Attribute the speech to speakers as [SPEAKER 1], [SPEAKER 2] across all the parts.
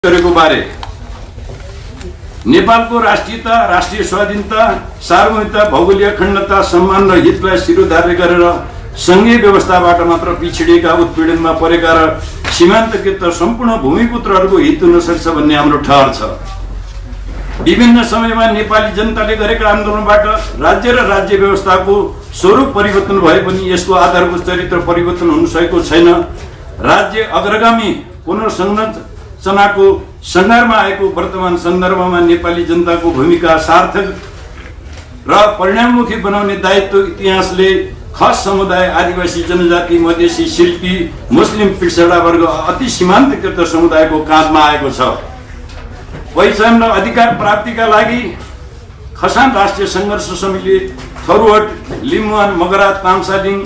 [SPEAKER 1] गरेको बारे नेपालको राष्ट्रियता, राष्ट्रिय स्वाधीनता, सार्वभौमिकता, भौगोलिक अखण्डता, सम्मान र हितलाई शिरोधार्य गरेर संघीय व्यवस्थाबाट मात्र पिछडिएका, उत्पीडनमा परेका र सीमान्तकृत सम्पूर्ण भूमिपुत्रहरूको हित हुन सक्छ भन्ने हाम्रो ठहर छ। विभिन्न समयमा नेपाली जनताले गरेका आन्दोलनबाट राज्य र राज्य व्यवस्थाको स्वरूप परिवर्तन भए पनि यसको आधारभूत चरित्र परिवर्तन हुन सकेको छैन। राज्य अग्रगामी पुनर्संरचनाको सङ्घारमा आएको वर्तमान सन्दर्भमा नेपाली जनताको भूमिका सार्थक र परिणाममुखी बनाउने दायित्व इतिहासले खास समुदाय, आदिवासी जनजाति, मधेसी, शिल्पी, मुस्लिम पिछडा वर्ग, अति सीमान्तकृत समुदायको काँधमा आएको छ। पहिचान र अधिकार प्राप्तिका लागि खसान राष्ट्रिय सङ्घर्ष समितिले थरुहट, लिम्बुवान, मगरा, तामसालिङ,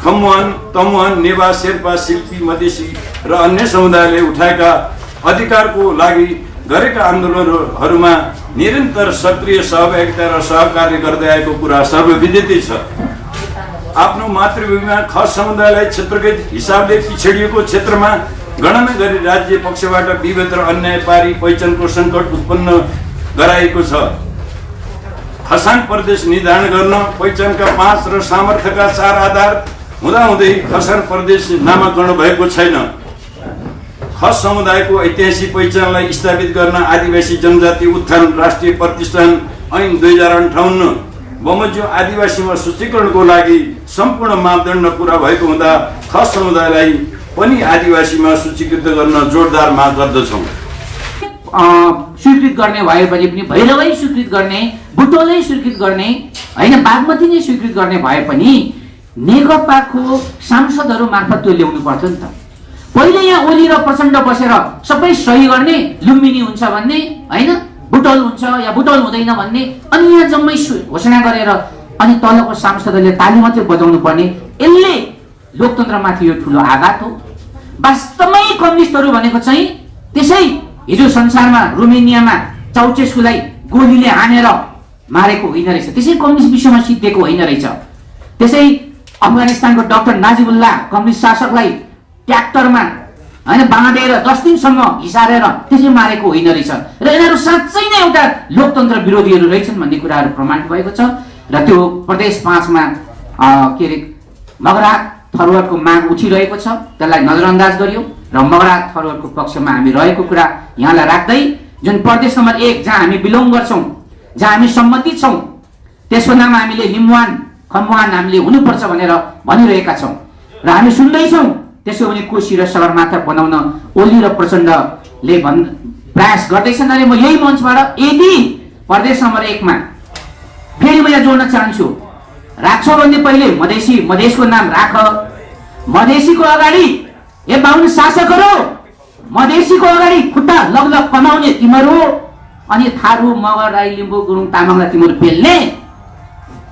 [SPEAKER 1] खम्बुवान, तमुवान, नेवा, शेर्पा, शिल्पी, मधेसी र अन्य समुदायले उठाएका अधिकारको लागि गरेका आन्दोलनहरूमा निरन्तर सक्रिय सहभागिता र सहकार्य गर्दै आएको कुरा सर्वविदितै छ। आफ्नो मातृभूमिमा खस समुदायलाई क्षेत्रगत हिसाबले पिछडिएको क्षेत्रमा गणना गरी राज्य पक्षबाट विभेद र अन्याय पारी पहिचानको सङ्कट उत्पन्न गराएको छ। खसान प्रदेश निर्धारण गर्न पहिचानका 5 र सामर्थ्यका 4 आधार हुँदाहुँदै खसान प्रदेश नामाकरण भएको छैन। खस समुदायको ऐतिहासिक पहिचानलाई स्थापित गर्न आदिवासी जनजाति उत्थान राष्ट्रिय प्रतिष्ठान ऐन 2058 बमोजिम आदिवासीमा सूचीकरणको लागि सम्पूर्ण मापदण्ड पुरा भएको हुँदा खस समुदायलाई पनि आदिवासीमा सूचीकृत गर्न जोरदार माग गर्दछौँ।
[SPEAKER 2] स्वीकृत गर्ने भए पनि भैरवै स्वीकृत गर्ने, बुटोलै स्वीकृत गर्ने, होइन बागमती नै स्वीकृत गर्ने भए पनि नेकपाको सांसदहरू मार्फत त्यो ल्याउनु पर्छ नि त। पहिले यहाँ ओली र प्रचण्ड बसेर सबै सही गर्ने, लुम्बिनी हुन्छ भन्ने, होइन बुटोल हुन्छ या बुटोल हुँदैन भन्ने, अनि यहाँ जम्मै घोषणा गरेर अनि तलको सांसदहरूले ताली मात्रै बजाउनु पर्ने, यसले लोकतन्त्रमाथि यो ठुलो आघात हो। वास्तवमै कम्युनिस्टहरू भनेको चाहिँ त्यसै हिजो संसारमा रोमेनियामा चाउचेस्कुलाई गोलीले हानेर मारेको होइन रहेछ, त्यसै कम्युनिस्ट विश्वमा सिद्धिएको होइन रहेछ। त्यसै अफगानिस्तानको डाक्टर नाजिबुल्लाह कम्युनिस्ट शासकलाई ट्र्याक्टरमा होइन बाँधेर 10 दिनसम्म हिसारेर त्यसै मारेको होइन रहेछ र यिनीहरू साँच्चै नै एउटा लोकतन्त्र विरोधीहरू रहेछन् भन्ने कुराहरू प्रमाणित भएको छ। र त्यो प्रदेश 5 मा के अरे मगरा थरुवाटको माग उठिरहेको छ, त्यसलाई नजरअन्दाज गरियो र मगरा थरुवाटको पक्षमा हामी रहेको कुरा यहाँलाई राख्दै जुन प्रदेश नम्बर 1 जहाँ हामी बिलोङ गर्छौँ, जहाँ हामी सम्मति छौँ, त्यसको नाम हामीले लिम्बुवान, खम्बुवान हामीले हुनुपर्छ भनेर भनिरहेका छौँ र हामी सुन्दैछौँ। त्यसो भने कोशी र सगरमाथा बनाउन ओली र प्रचण्डले प्रयास गर्दैछन्। अरे म यही मञ्चबाट यदि प्रदेश नम्बर 1 मा फेरि म यहाँ जोड्न चाहन्छु, राख्छौ भने पहिले मधेसको नाम राख। मधेसीको अगाडि ए बाहुन शासकहरू, मधेसीको अगाडि खुट्टा लगलग कमाउने तिमीहरू, अनि थारू, मगर, राई, लिम्बू, गुरुङ, तामाङलाई तिमीहरू पेल्ने,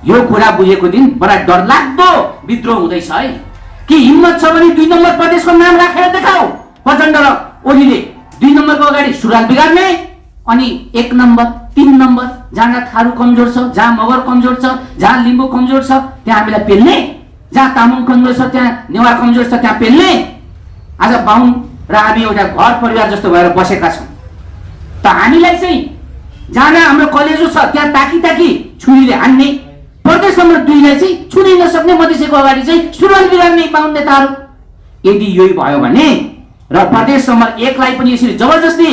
[SPEAKER 2] यो कुरा बुझेको दिन बडा डरलाग्दो विद्रोह हुँदैछ है। कि हिम्मत छ भने 2 नम्बर प्रदेशको नाम राखेर देखाऊ। प्रचण्ड र ओलीले 2 नम्बरको अगाडि सुरुवात बिगार्ने, अनि 1 नम्बर 3 नम्बर जहाँ थारू कमजोर छ, जहाँ मगर कमजोर छ, जहाँ लिम्बू कमजोर छ त्यहाँ हामीलाई पेल्ने, जहाँ तामाङ कमजोर छ त्यहाँ नेवार कमजोर छ त्यहाँ पेल्ने। आज बाहुन र हामी एउटा घर परिवार जस्तो भएर बसेका छौँ, त हामीलाई चाहिँ जहाँ हाम्रो कलेजो छ त्यहाँ ताकी छुरीले हान्ने, प्रदेश नम्बर 2 लाई चाहिँ छुनै नसक्ने, मधेसीको अगाडि चाहिँ सुरुवात बिगार्ने बाहुन नेताहरू। यदि यही भयो भने र प्रदेश नम्बर 1 लाई पनि यसरी जबरजस्ती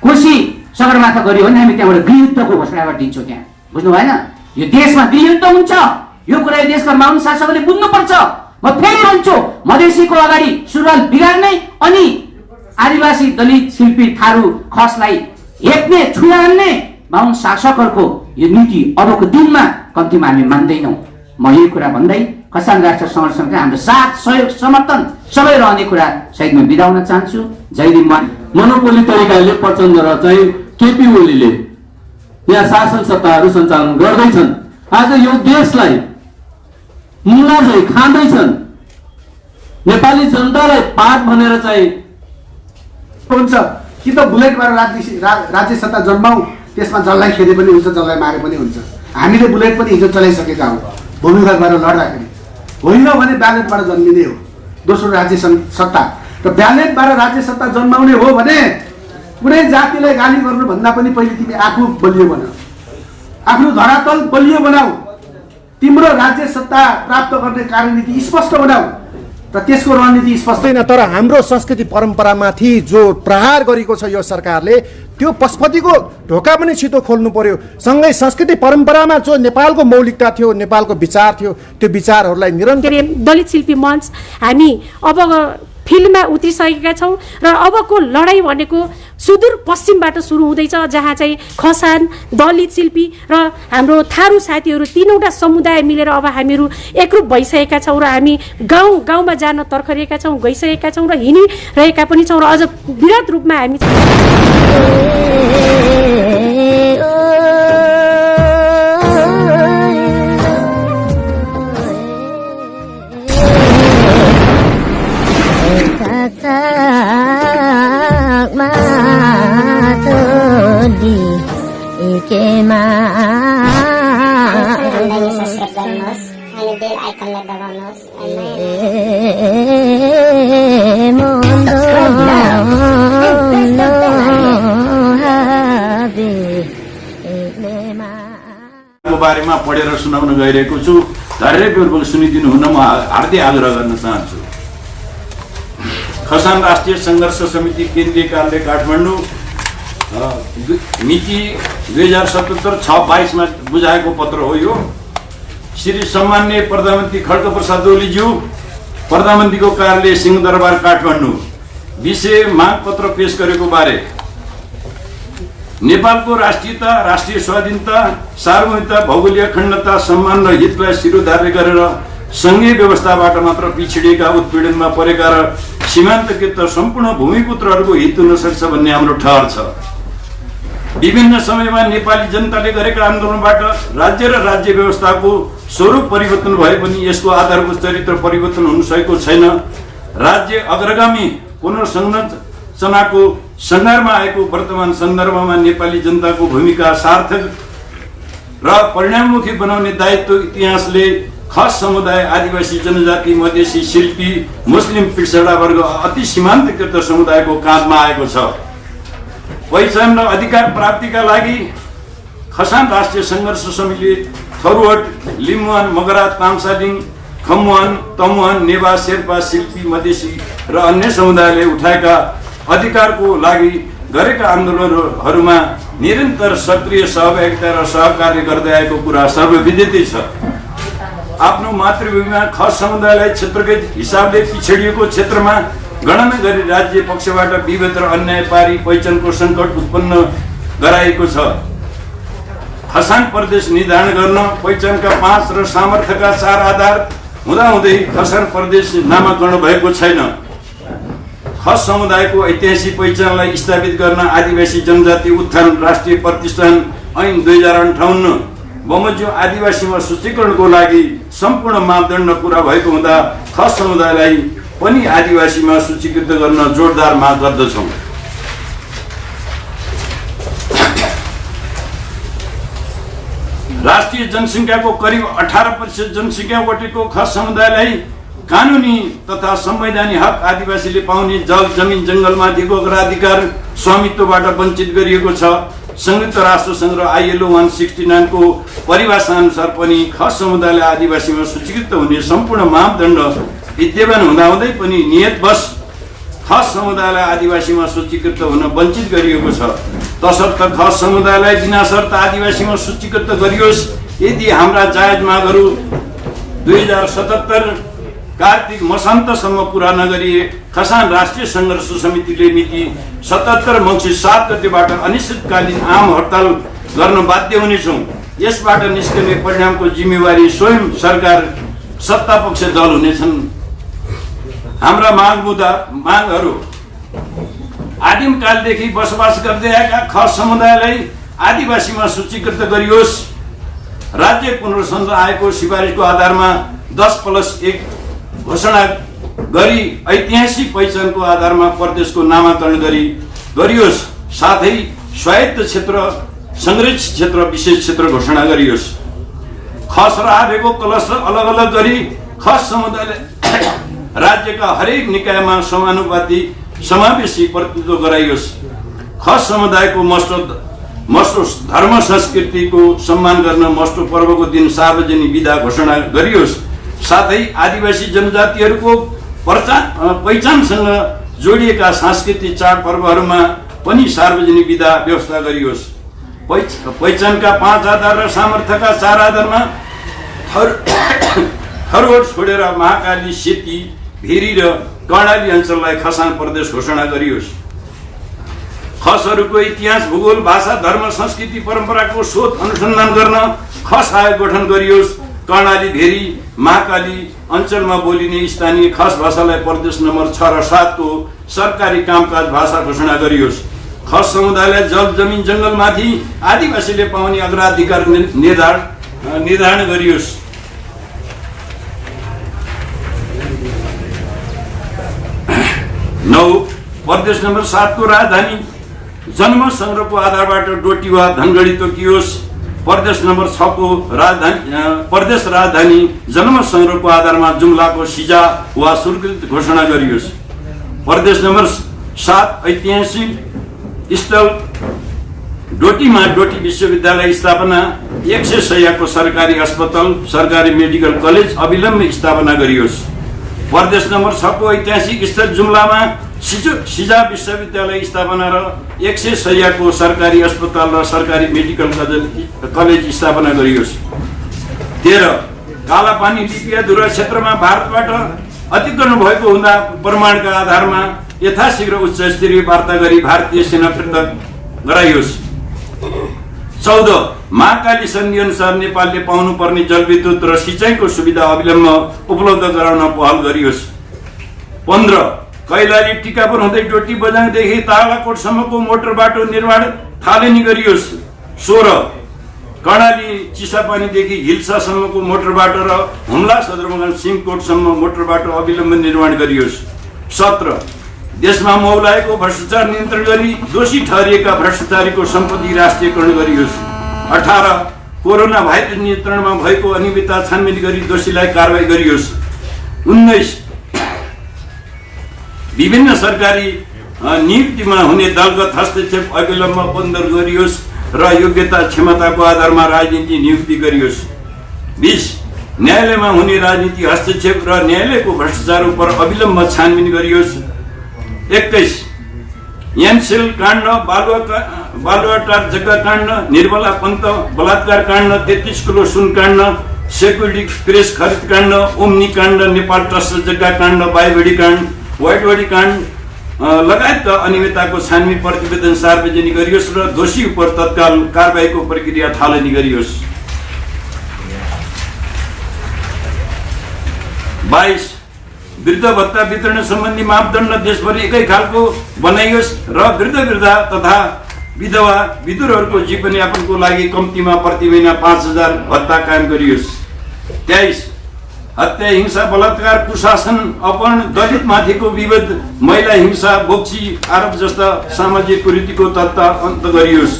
[SPEAKER 2] कोशी सगरमाथा गरियो भने हामी त्यहाँबाट गृहयुद्धको घोषणा गरिदिन्छौँ। त्यहाँ बुझ्नु भएन, यो देशमा गृहयुद्ध हुन्छ, यो कुरा यो देशका बाहुन शासकहरूले बुझ्नुपर्छ। म फेरि भन्छु, मधेसीको अगाडि सुरुवात बिगार्ने अनि आदिवासी, दलित, शिल्पी, थारू, खसलाई हेप्ने, छुहाल्ने बाहुन शासकहरूको यो नीति अबको दिनमा कम्तीमा हामी मान्दैनौँ। म यही कुरा भन्दै खसान राष्ट्र सङ्गठनका हाम्रो साथ, सहयोग, समर्थन सबै रहने कुरा सहित म बिदा हुन चाहन्छु। जय लिम्बुवान।
[SPEAKER 3] मोनोपोली तरिकाले प्रचण्ड र चाहिँ केपी ओलीले यहाँ शासन सत्ताहरू सञ्चालन गर्दैछन्। आज यो देशलाई मुला चाहिँ खाँदैछन्, नेपाली जनतालाई पाठ भनेर चाहिँ
[SPEAKER 4] हुन्छ कि त बुलेटबाट राज्य सत्ता जन्माऊ, त्यसमा जसलाई खेदे पनि हुन्छ, जसलाई मारे पनि हुन्छ। हामीले बुलेट पनि हिजो चलाइसकेका हौँ भूमिगतबाट लड्दाखेरि, होइन भने ब्यालेटबाट जन्मिने हो दोस्रो राज्य सत्ता। र ब्यालेटबाट राज्य सत्ता जन्माउने हो भने कुनै जातिलाई गाली गर्नुभन्दा पनि पहिले तिमी आफू बलियो बनाऊ, आफ्नो धरातल बलियो बनाऊ, तिम्रो राज्य सत्ता प्राप्त गर्ने कार्यनीति स्पष्ट बनाऊ र त्यसको रणनीति स्पष्ट
[SPEAKER 5] होइन। तर हाम्रो संस्कृति परम्परामाथि जो प्रहार गरेको छ यो सरकारले, त्यो पशुपतिको ढोका पनि छिटो खोल्नु पर्यो। सँगै संस्कृति परम्परामा जो नेपालको मौलिकता थियो, नेपालको विचार थियो, त्यो विचारहरूलाई निरन्तर
[SPEAKER 6] दलित शिल्पी मञ्च हामी अब फिल्डमा उत्रिसकेका छौँ र अबको लडाइँ भनेको सुदूर पश्चिमबाट सुरु हुँदैछ, जहाँ चाहिँ खसान, दलित शिल्पी र हाम्रो थारू साथीहरू तीनवटा समुदाय मिलेर अब हामीहरू एकरूप भइसकेका छौँ र हामी गाउँ गाउँमा जान तर्खरिएका छौँ, गइसकेका छौँ र हिँडिरहेका पनि छौँ र अझ वृहत रूपमा हामी
[SPEAKER 1] बारेमा पढेर सुनाउन गइरहेको छु। धैर्यपूर्वक सुनिदिनु हुन म हार्दिक आग्रह गर्न चाहन्छु। खसान राष्ट्रिय सङ्घर्ष समिति केन्द्रीय कार्यालय काठमाडौँ मिति 2077/6/22 बुझाएको पत्र हो यो। श्री सम्माननीय प्रधानमन्त्री खड्गप्रसाद ओलीज्यू, प्रधानमन्त्रीको कार्यालय सिंहदरबार काठमाडौँ, विषय माग पत्र पेश गरेको बारे। नेपालको राष्ट्रियता, राष्ट्रिय स्वाधीनता, सार्वभौमिकता, भौगोलिक अखण्डता, सम्मान र हितलाई शिरोधार्य गरेर सङ्घीय व्यवस्थाबाट मात्र पिछडिएका, उत्पीडनमा परेका र सीमान्तकृत सम्पूर्ण भूमिपुत्रहरूको हित हुन सक्छ भन्ने हाम्रो ठहर छ। विभिन्न समयमा नेपाली जनताले गरेका आन्दोलनबाट राज्य र राज्य व्यवस्थाको स्वरूप परिवर्तन भए पनि यसको आधारभूत चरित्र परिवर्तन हुन सकेको छैन। राज्य अग्रगामी पुनर्संरचनाको सङ्घारमा आएको वर्तमान सन्दर्भमा नेपाली जनताको भूमिका सार्थक र परिणाममुखी बनाउने दायित्व इतिहासले खास समुदाय, आदिवासी जनजाति, मधेसी, शिल्पी, मुस्लिम पिछडा वर्ग, अति सीमान्तकृत समुदायको काँधमा आएको छ। पहिचान र अधिकार प्राप्तिका लागि खसान राष्ट्रिय सङ्घर्ष समितिले थरुहट, लिम्बुवान, मगरा, तामसालिङ, खमुवान, तमुवान, नेवा, शेर्पा, शिल्पी, मधेसी र अन्य समुदायले उठाएका अधिकारको लागि गरेका आन्दोलनहरूमा निरन्तर सक्रिय सहभागिता र सहकार्य गर्दै आएको कुरा सर्वविदितै छ। आफ्नो मातृभूमिमा खस समुदायलाई क्षेत्रकै हिसाबले पिछडिएको क्षेत्रमा गणना गरी राज्य पक्षबाट विभेद र अन्याय पारी पहिचानको सङ्कट उत्पन्न गराएको छ। खसान प्रदेश निर्धारण गर्न पहिचानका 5 र सामर्थ्यका 4 आधार हुँदाहुँदै खसान प्रदेश नामाकरण भएको छैन। खस समुदायको ऐतिहासिक पहिचानलाई स्थापित गर्न आदिवासी जनजाति उत्थान राष्ट्रिय प्रतिष्ठान ऐन 2058 बमोजिम आदिवासीमा सूचीकरणको लागि सम्पूर्ण मापदण्ड पूरा भएको हुँदा खस समुदायलाई पनि आदिवासीमा सूचीकृत गर्न जोरदार माग गर्दछौँ। राष्ट्रिय जनसङ्ख्याको करिब 18% जनसङ्ख्या ओटेको खस समुदायलाई कानुनी तथा संवैधानिक हक आदिवासीले पाउने जल, जमिन, जङ्गलमाथिको अग्राधिकार स्वामित्वबाट वञ्चित गरिएको छ। संयुक्त राष्ट्र सङ्घ र ILO 169 को परिभाषा अनुसार पनि खस समुदायलाई आदिवासीमा सूचीकृत हुने सम्पूर्ण मापदण्ड विद्यमान हुँदाहुँदै पनि नियतवश खस समुदायलाई आदिवासीमा सूचीकृत हुन वञ्चित गरिएको छ। तसर्थ खस समुदायलाई बिना शर्त आदिवासीमा सूचीकृत गरियोस्। यदि हाम्रा जायज मागहरू 2077 कार्तिक मसान्तसम्म पुरा नगरिए खसान राष्ट्रिय सङ्घर्ष समितिले मिति 77 मङ्सिर 7 गतेबाट अनिश्चितकालीन आम हडताल गर्न बाध्य हुनेछौँ। यसबाट निस्कने परिणामको जिम्मेवारी स्वयं सरकार सत्तापक्ष दल हुनेछन्। हाम्रा मागहरू आदिमकालदेखि बसोबास गर्दै आएका खस समुदायलाई आदिवासीमा सूचीकृत गरियोस्। राज्य पुनर्संरचना आयोगको सिफारिसको आधारमा 10+1 घोषणा गरी ऐतिहासिक पहिचानको आधारमा प्रदेशको नामाकरण गरियोस्। साथै स्वायत्त क्षेत्र, संरक्षित क्षेत्र, विशेष क्षेत्र घोषणा गरियोस्। खस र आर्यको क्लस्टर अलग अलग गरी खस समुदायलाई राज्यका हरेक निकायमा समानुपाती समावेशी प्रतिनिधित्व गराइयोस्। खस समुदायको मस्टो धर्म संस्कृतिको सम्मान गर्न मस्टो पर्वको दिन सार्वजनिक बिदा घोषणा गरियोस्। साथै आदिवासी जनजातिहरूको पहिचानसँग जोडिएका सांस्कृतिक चाडपर्वहरूमा पनि सार्वजनिक बिदा व्यवस्था गरियोस्। पहिचानका 5 आधार र सामर्थ्यका 4 आधारमा थरवट छोडेर महाकाली, सेती, भेरी र कर्णाली अञ्चललाई खसान प्रदेश घोषणा गरियोस्। खसहरूको इतिहास, भूगोल, भाषा, धर्म, संस्कृति, परम्पराको शोध अनुसन्धान गर्न खस आयोग गठन गरियोस्। कर्णाली, भेरी, महाकाली अञ्चलमा बोलिने स्थानीय खस भाषालाई प्रदेश नम्बर 6 र 7 को सरकारी कामकाज भाषा घोषणा गरियोस्। खस समुदायलाई जल, जमिन, जङ्गलमाथि आदिवासीले पाउने अग्राधिकार निर्धारण गरियोस्। 9 प्रदेश नम्बर 7 को राजधानी जन्म सङ्ग्रहको आधारबाट डोटी वा धनगढी तोकियोस्। प्रदेश नम्बर 6 को प्रदेश राजधानी जन्म सङ्ग्रहको आधारमा जुम्लाको सिजा वा स्वीकृत घोषणा गरियोस्। प्रदेश नम्बर 7 ऐतिहासिक स्थल डोटीमा डोटी विश्वविद्यालय स्थापना, 100 शय्याको सरकारी अस्पताल, सरकारी मेडिकल कलेज अविलम्ब स्थापना गरियोस्। प्रदेश नम्बर 6 को ऐतिहासिक स्थल जुम्लामा सिजा विश्वविद्यालय स्थापना र 100 शय्याको सरकारी अस्पताल र सरकारी मेडिकल कलेज स्थापना गरियोस्। 13 कालापानी लिपियाधुरा क्षेत्रमा भारतबाट अतिक्रमण भएको हुँदा प्रमाणका आधारमा यथाशीघ्र उच्च स्तरीय वार्ता गरी भारतीय सेना फिर्ता गराइयोस्। 14 महाकाली सन्धि अनुसार नेपालले पाउनुपर्ने जलविद्युत र सिँचाइको सुविधा अविलम्ब उपलब्ध गराउन पहल गरियोस्। 15 कैलाली, टिकापुर हुँदै डोटी बझाङदेखि तालाकोटसम्मको मोटर बाटो निर्माण थालनी गरियोस्। 16 कर्णाली, चिसापानीदेखि हिल्सासम्मको मोटर बाटो र हुम्ला, सदरमुकाम, सिमकोटसम्म मोटर बाटो अविलम्ब निर्माण गरियोस्। 17 देशमा मौलाएको भ्रष्टाचार नियन्त्रण गरी दोषी ठहरिएका भ्रष्टाचारीको सम्पत्ति राष्ट्रियकरण गरियोस्। 18 कोरोना भाइरस नियन्त्रणमा भएको अनियमितता छानबिन गरी दोषीलाई कारबाही गरियोस्। 19 विभिन्न सरकारी नियुक्तिमा हुने दलगत हस्तक्षेप अविलम्ब बन्द गरियोस् र योग्यता क्षमताको आधारमा राजनीति नियुक्ति गरियोस्। 20 न्यायालयमा हुने राजनीति हस्तक्षेप र न्यायालयको भ्रष्टाचार उप अविलम्ब छानबिन गरियोस्। 21 एनसेल काण्ड, बालुवाटार जग्गा काण्ड, निर्मला पन्त बलात्कार काण्ड, 33 किलो सुन काण्ड, सेक्युरिटी प्रेस खरिद काण्ड, ओम्नी काण्ड, नेपाल ट्रस्ट जग्गा काण्ड, बाइबडी काण्ड, व्हाइटबडी काण्ड लगायतका अनियमितताको छानबिन प्रतिवेदन सार्वजनिक गरियोस् र दोषी उप तत्काल कारबाहीको प्रक्रिया थालनी गरियोस्। 22 वृद्ध भत्ता वितरण सम्बन्धी मापदण्ड देशभरि एकै खालको बनाइयोस् र वृद्धा तथा विधवा विधुरहरूको जीवनयापनको लागि कम्तीमा प्रति महिना 5,000 भत्ता कायम गरियोस्। 23 हत्या, हिंसा, बलात्कार, कुशासन, अपहरण, दलित माथिको विवाद, महिला हिंसा, बोक्सी आरोप जस्ता सामाजिक कुरीतिको तत्त्व अन्त गरियोस्।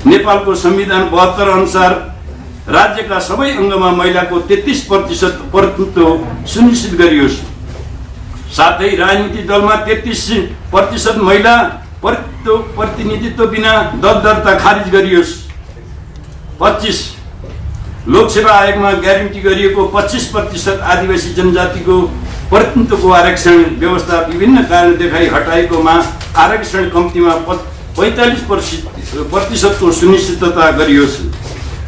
[SPEAKER 1] नेपालको संविधान 72 अनुसार राज्यका सबै अङ्गमा महिलाको 33% प्रतिनिधित्व सुनिश्चित गरियोस्। साथै राजनीतिक दलमा 33% महिला प्रतिनिधित्व बिना दल दर्ता खारिज गरियोस्। 25 लोकसेवा आयोगमा ग्यारेन्टी गरिएको 25% आदिवासी जनजातिको प्रतिनिधित्वको आरक्षण व्यवस्था विभिन्न कारण देखाई हटाएकोमा आरक्षण कम्तीमा 45% को सुनिश्चितता गरियोस्।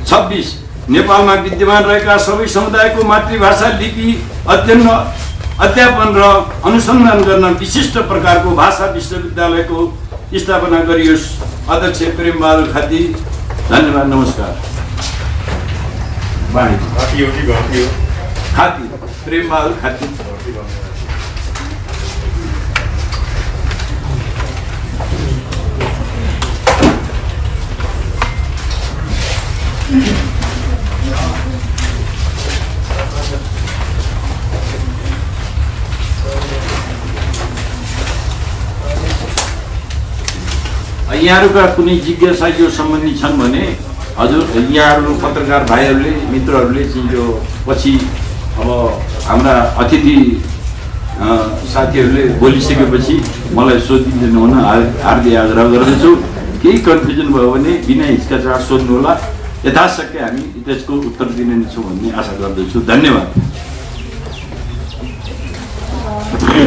[SPEAKER 1] 26 नेपालमा विद्यमान रहेका सबै समुदायको मातृभाषा लिपि अध्यापन र अनुसन्धान गर्न विशिष्ट प्रकारको भाषा विश्वविद्यालयको स्थापना गरियोस्। अध्यक्ष प्रेम बहादुर खाती, धन्यवाद, नमस्कार। खाती प्रेम बहादुर खाती। यहाँहरूका कुनै जिज्ञासा यो सम्बन्धी छन् भने हजुर यहाँहरू पत्रकार भाइहरूले, मित्रहरूले चाहिँ यो पछि अब हाम्रा अतिथि साथीहरूले बोलिसकेपछि मलाई सोधिदिनु हुन हार्दिक आग्रह गर्दछु। केही कन्फ्युजन भयो भने बिना हिचकिचाहट सोध्नु होला। यथाशक्य हामी त्यसको उत्तर दिने नै छौँ भन्ने आशा गर्दछु। धन्यवाद।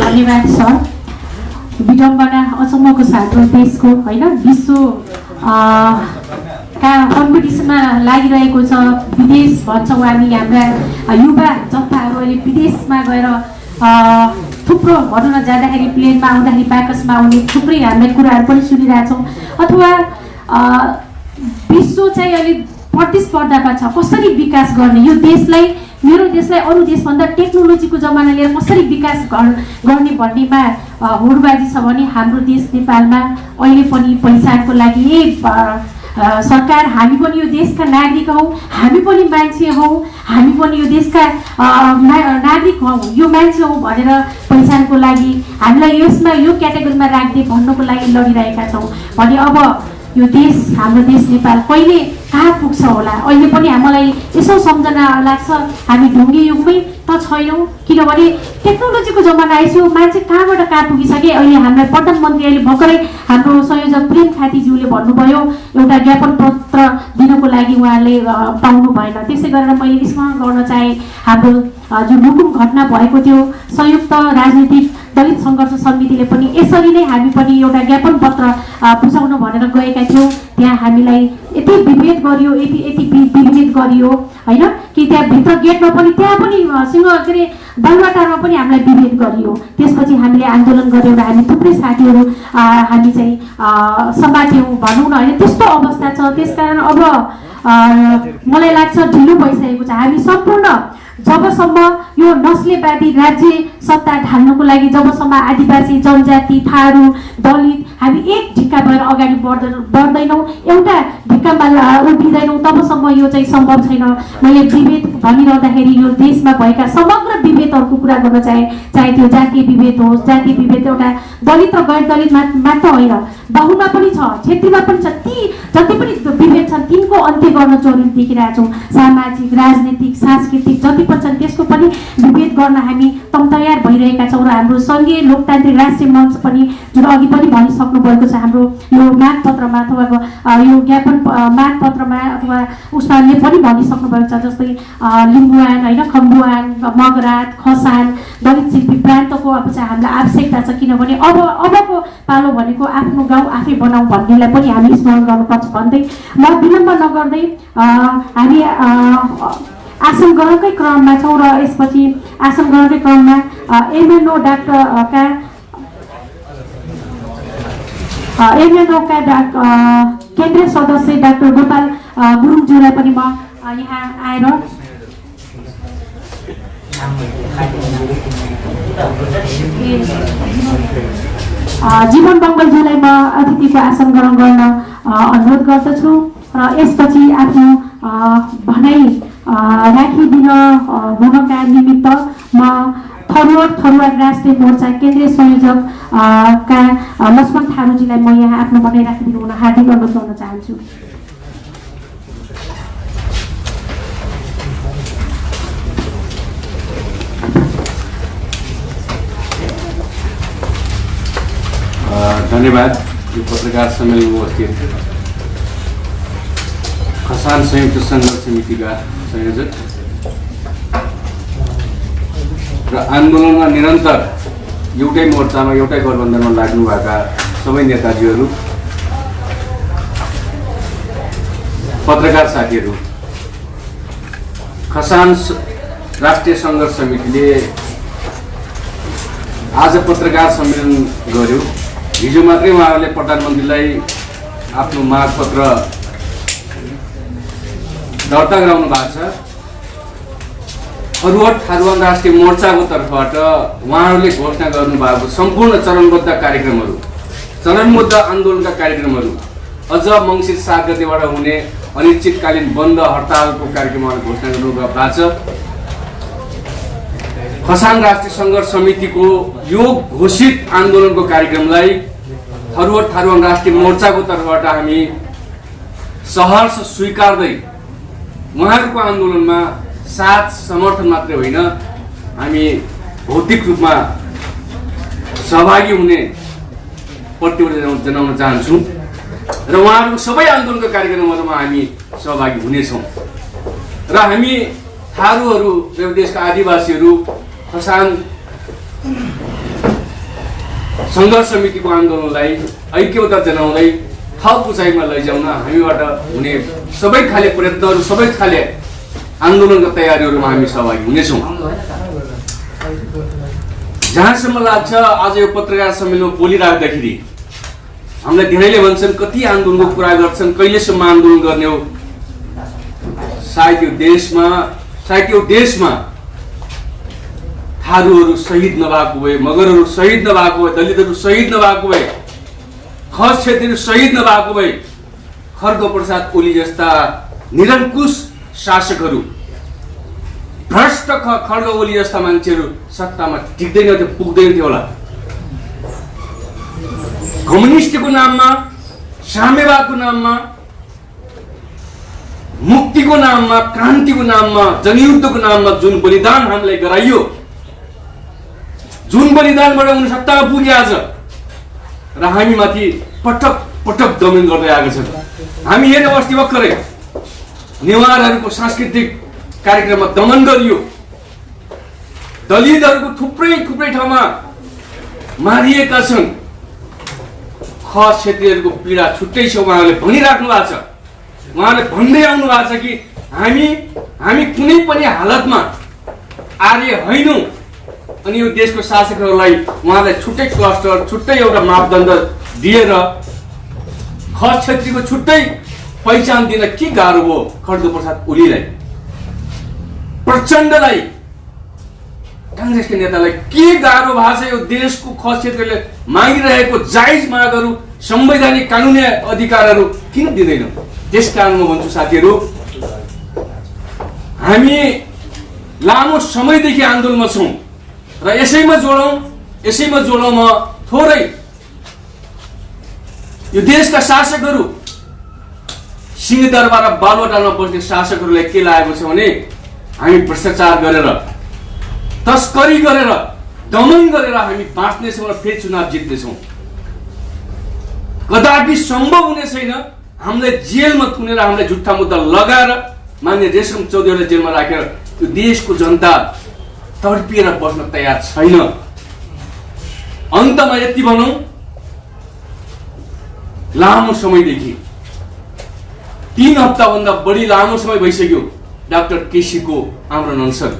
[SPEAKER 6] धन्यवाद सर। विडम्बना अचम्मको साथ देशको होइन विश्व का कम्पिटिसनमा लागिरहेको छ। विदेश भन्छौँ हामी, हाम्रा युवा जनताहरू अहिले विदेशमा गएर थुप्रो भनौँ न जाँदाखेरि प्लेनमा आउँदाखेरि बाकसमा आउने थुप्रै हामीले कुराहरू पनि सुनिरहेछौँ। अथवा विश्व चाहिँ अहिले प्रतिस्पर्धामा छ कसरी विकास गर्ने, यो देशलाई मेरो देशलाई अरू देशभन्दा टेक्नोलोजीको जमाना लिएर कसरी विकास गर्ने भन्नेमा होडबाजी छ भने हाम्रो देश नेपालमा अहिले पनि पहिचानको लागि सरकार हामी पनि यो देशका नागरिक हौँ, हामी पनि मान्छे हौँ, हामी पनि यो देशका नागरिक हौँ, यो मान्छे हौँ भनेर पहिचानको लागि हामीलाई यसमा यो क्याटेगोरीमा राख्दै भन्नको लागि लडिरहेका छौँ भने अब यो देश हाम्रो देश नेपाल कहिले कहाँ पुग्छ होला। अहिले पनि हामीलाई यसो सम्झना लाग्छ हामी ढुङ्गे युगमै त छैनौँ, किनभने टेक्नोलोजीको जमाना आइसक्यो, मान्छे कहाँबाट कहाँ पुगिसके। अहिले हामीलाई प्रधानमन्त्री अहिले भर्खरै हाम्रो संयोजक प्रेम खातीज्यूले भन्नुभयो एउटा ज्ञापन पत्र दिनको लागि उहाँले पाउनु भएन। त्यसै गरेर मैले स्मरण गर्न चाहे हाम्रो जो लुकुम घटना भएको थियो संयुक्त राजनीतिक दलित सङ्घर्ष समितिले पनि यसरी नै हामी पनि एउटा ज्ञापन पत्र बुझाउन भनेर गएका थियौँ। त्यहाँ हामीलाई यति विभेद गरियो, यति विभेद गरियो होइन कि त्यहाँ भित्र गेटमा पनि त्यहाँ पनि सिंह के अरे बालुवाटारमा पनि हामीलाई विभेद गरियो। त्यसपछि हामीले आन्दोलन गऱ्यौँ र हामी थुप्रै साथीहरू हामी चाहिँ समात्यौँ भनौँ न होइन। त्यस्तो अवस्था छ। त्यसकारण अब मलाई लाग्छ ढिलो भइसकेको छ। हामी सम्पूर्ण जबसम्म यो नस्लेवादी राज्य सत्ता ढाल्नको लागि जबसम्म आदिवासी जनजाति थारू दलित हामी एक ढिक्का भएर अगाडि बढ्दैनौँ, एउटा ढिक्कामा उभिँदैनौँ तबसम्म यो चाहिँ सम्भव छैन। मैले विभेद भनिरहँदाखेरि यो देशमा भएका समग्र विभेदहरूको कुरा गर्न चाहे त्यो जातीय विभेद होस्, जातीय विभेद एउटा दलित र गैर दलित मात्र होइन, बाहुमा पनि छ, क्षेत्रीमा पनि छ। ती जति पनि विभेद छन् तिनको अन्त्य गर्न जरुरी देखिरहेका छौँ। सामाजिक राजनीतिक सांस्कृतिक जति पनि छन् त्यसको पनि विभेद गर्न हामी तयार भइरहेका छौँ। र हाम्रो सङ्घीय लोकतान्त्रिक राष्ट्रिय मञ्च पनि जुन अघि पनि भनिसक्नु भएको छ हाम्रो यो मागपत्रमा अथवा यो ज्ञापन मागपत्रमा अथवा उसमा पनि भनिसक्नु भएको छ। जस्तै लिम्बुवान होइन, खम्बुवान, मगरात, खसान दलित शिल्पी प्रान्तको अब चाहिँ हामीलाई आवश्यकता छ, किनभने अबको पालो भनेको आफ्नो गाउँ आफै बनाऊ भन्नेलाई पनि हामी स्मरण गर्नुपर्छ भन्दै म विलम्ब नगर्दै हामी आसन ग्रहणकै क्रममा छौँ र यसपछि आसन ग्रहणकै क्रममा एमएनओ डाक्टरका केन्द्रीय सदस्य डाक्टर गोपाल गुरुङज्यूलाई पनि म यहाँ आएर जीवन बङ्गलज्यूलाई म अतिथिको आसन ग्रहण गर्न अनुरोध गर्दछु र यसपछि आफ्नो भनाइ राखिदिन हुनका निमित्त म थरुवा राष्ट्रिय मोर्चा केन्द्रीय संयोजक का लक्ष्मण थारूजीलाई म यहाँ आफ्नो भनाइ राखिदिनु हुन हार्दिक अनुरोध गर्न चाहन्छु।
[SPEAKER 7] धन्यवाद। यो पत्रकार सम्मेलनमा उपस्थित खसान संयुक्त सङ्घर्ष समितिका संयोजक र आन्दोलनमा निरन्तर एउटै मोर्चामा एउटै गठबन्धनमा लाग्नुभएका सबै नेताजीहरू, पत्रकार साथीहरू, खसान राष्ट्रिय सङ्घर्ष समितिले आज पत्रकार सम्मेलन गर्यो। हिजो मात्रै उहाँहरूले प्रधानमन्त्रीलाई आफ्नो मागपत्र दर्ता गराउनु भएको छ। फरवर्ड थारुवान राष्ट्रिय मोर्चाको तर्फबाट उहाँहरूले घोषणा गर्नुभएको सम्पूर्ण चरणबद्ध कार्यक्रमहरू, चरणबद्ध आन्दोलनका कार्यक्रमहरू अझ मङ्सिर 7 गतेबाट हुने अनिश्चितकालीन बन्द हडतालको कार्यक्रमहरू घोषणा गर्नुभएको छ। खसान राष्ट्रिय सङ्घर्ष समितिको यो घोषित आन्दोलनको कार्यक्रमलाई फरवर्ड थारुवान राष्ट्रिय मोर्चाको तर्फबाट हामी सहर्ष स्वीकार्दै उहाँहरूको आन्दोलनमा साथ समर्थन मात्रै होइन, हामी भौतिक रूपमा सहभागी हुने प्रतिबद्धता जनाउन चाहन्छौँ। र उहाँहरूको सबै आन्दोलनका कार्यक्रमहरूमा हामी सहभागी हुनेछौँ र हामी थारूहरू र देशका आदिवासीहरू खसान सङ्घर्ष समितिको आन्दोलनलाई ऐक्यता जनाउँदै थप उचाइमा लैजाउन हामीबाट हुने सबै खाले प्रयत्नहरू सबै खाले आन्दोलनका तयारीहरूमा हामी सहभागी हुनेछौँ। जहाँसम्म लाग्छ आज यो पत्रकार सम्मेलनमा बोलिराख्दाखेरि हामीलाई धेरैले भन्छन् कति आन्दोलनको कुरा गर्छन्, कहिलेसम्म आन्दोलन गर्ने हो। सायद यो देशमा थारूहरू शहीद नभएको भए, मगरहरू शहीद नभएको भए, दलितहरू शहीद नभएको भए, खस क्षेत्रीहरू शहीद नभएको भए खड्ग प्रसाद ओली जस्ता निरङ्कुश शासकहरू, भ्रष्ट खड्ग ओली जस्ता मान्छेहरू सत्तामा टिक्दैन थियो, पुग्दैन थियो होला। कम्युनिस्टको नाममा, साम्यवादको नाममा, मुक्तिको नाममा, क्रान्तिको नाममा, जनयुद्धको नाममा जुन बलिदान हामीलाई गराइयो, जुन बलिदानबाट उनी सत्तामा पुगे आज र हामी माथि पटक पटक दमन गर्दै आएका छन्। हामी हेर्ने अस्ति भर्खरै नेवारहरूको सांस्कृतिक कार्यक्रममा दमन गरियो, दलितहरूको थुप्रै ठाउँमा मारिएका छन्। खस क्षेत्रीहरूको पीडा छुट्टै छ, उहाँहरूले भनिराख्नु भएको छ, उहाँले भन्दै आउनु भएको छ कि हामी कुनै पनि हालतमा आर्य होइनौँ। अनि यो देशको शासकहरूलाई उहाँलाई छुट्टै क्लस्टर, छुट्टै एउटा मापदण्ड दिएर खस क्षेत्रीको छुट्टै पहिचान दिन के गाह्रो हो खड्ग प्रसाद ओलीलाई, प्रचण्डलाई, काङ्ग्रेसका नेतालाई के गाह्रो भएको छ यो देशको खस क्षेत्रले मागिरहेको जायज मागहरू, संवैधानिक कानुनी अधिकारहरू किन दिँदैन। त्यस कारण म भन्छु साथीहरू, हामी लामो समयदेखि आन्दोलनमा छौँ र यसैमा जोडौँ म थोरै यो देशका शासकहरू, सिंहदरबार र बालुवाटारमा बस्ने शासकहरूलाई के लागेको छ भने हामी भ्रष्टाचार गरेर, तस्करी गरेर, दमन गरेर हामी बाँच्नेछौँ र फेरि चुनाव जित्नेछौँ। कदापि सम्भव हुने छैन। हामीलाई जेलमा थुनेर, हामीलाई झुट्टा मुद्दा लगाएर मान्य रेशम चौधरीलाई जेलमा राखेर यो देशको जनता तडपिएर बस्न तयार छैन। अन्तमा यति भनौँ, लामो समयदेखि 3 हप्ताभन्दा बढी लामो समय भइसक्यो डाक्टर केसीको आमरण अनसन।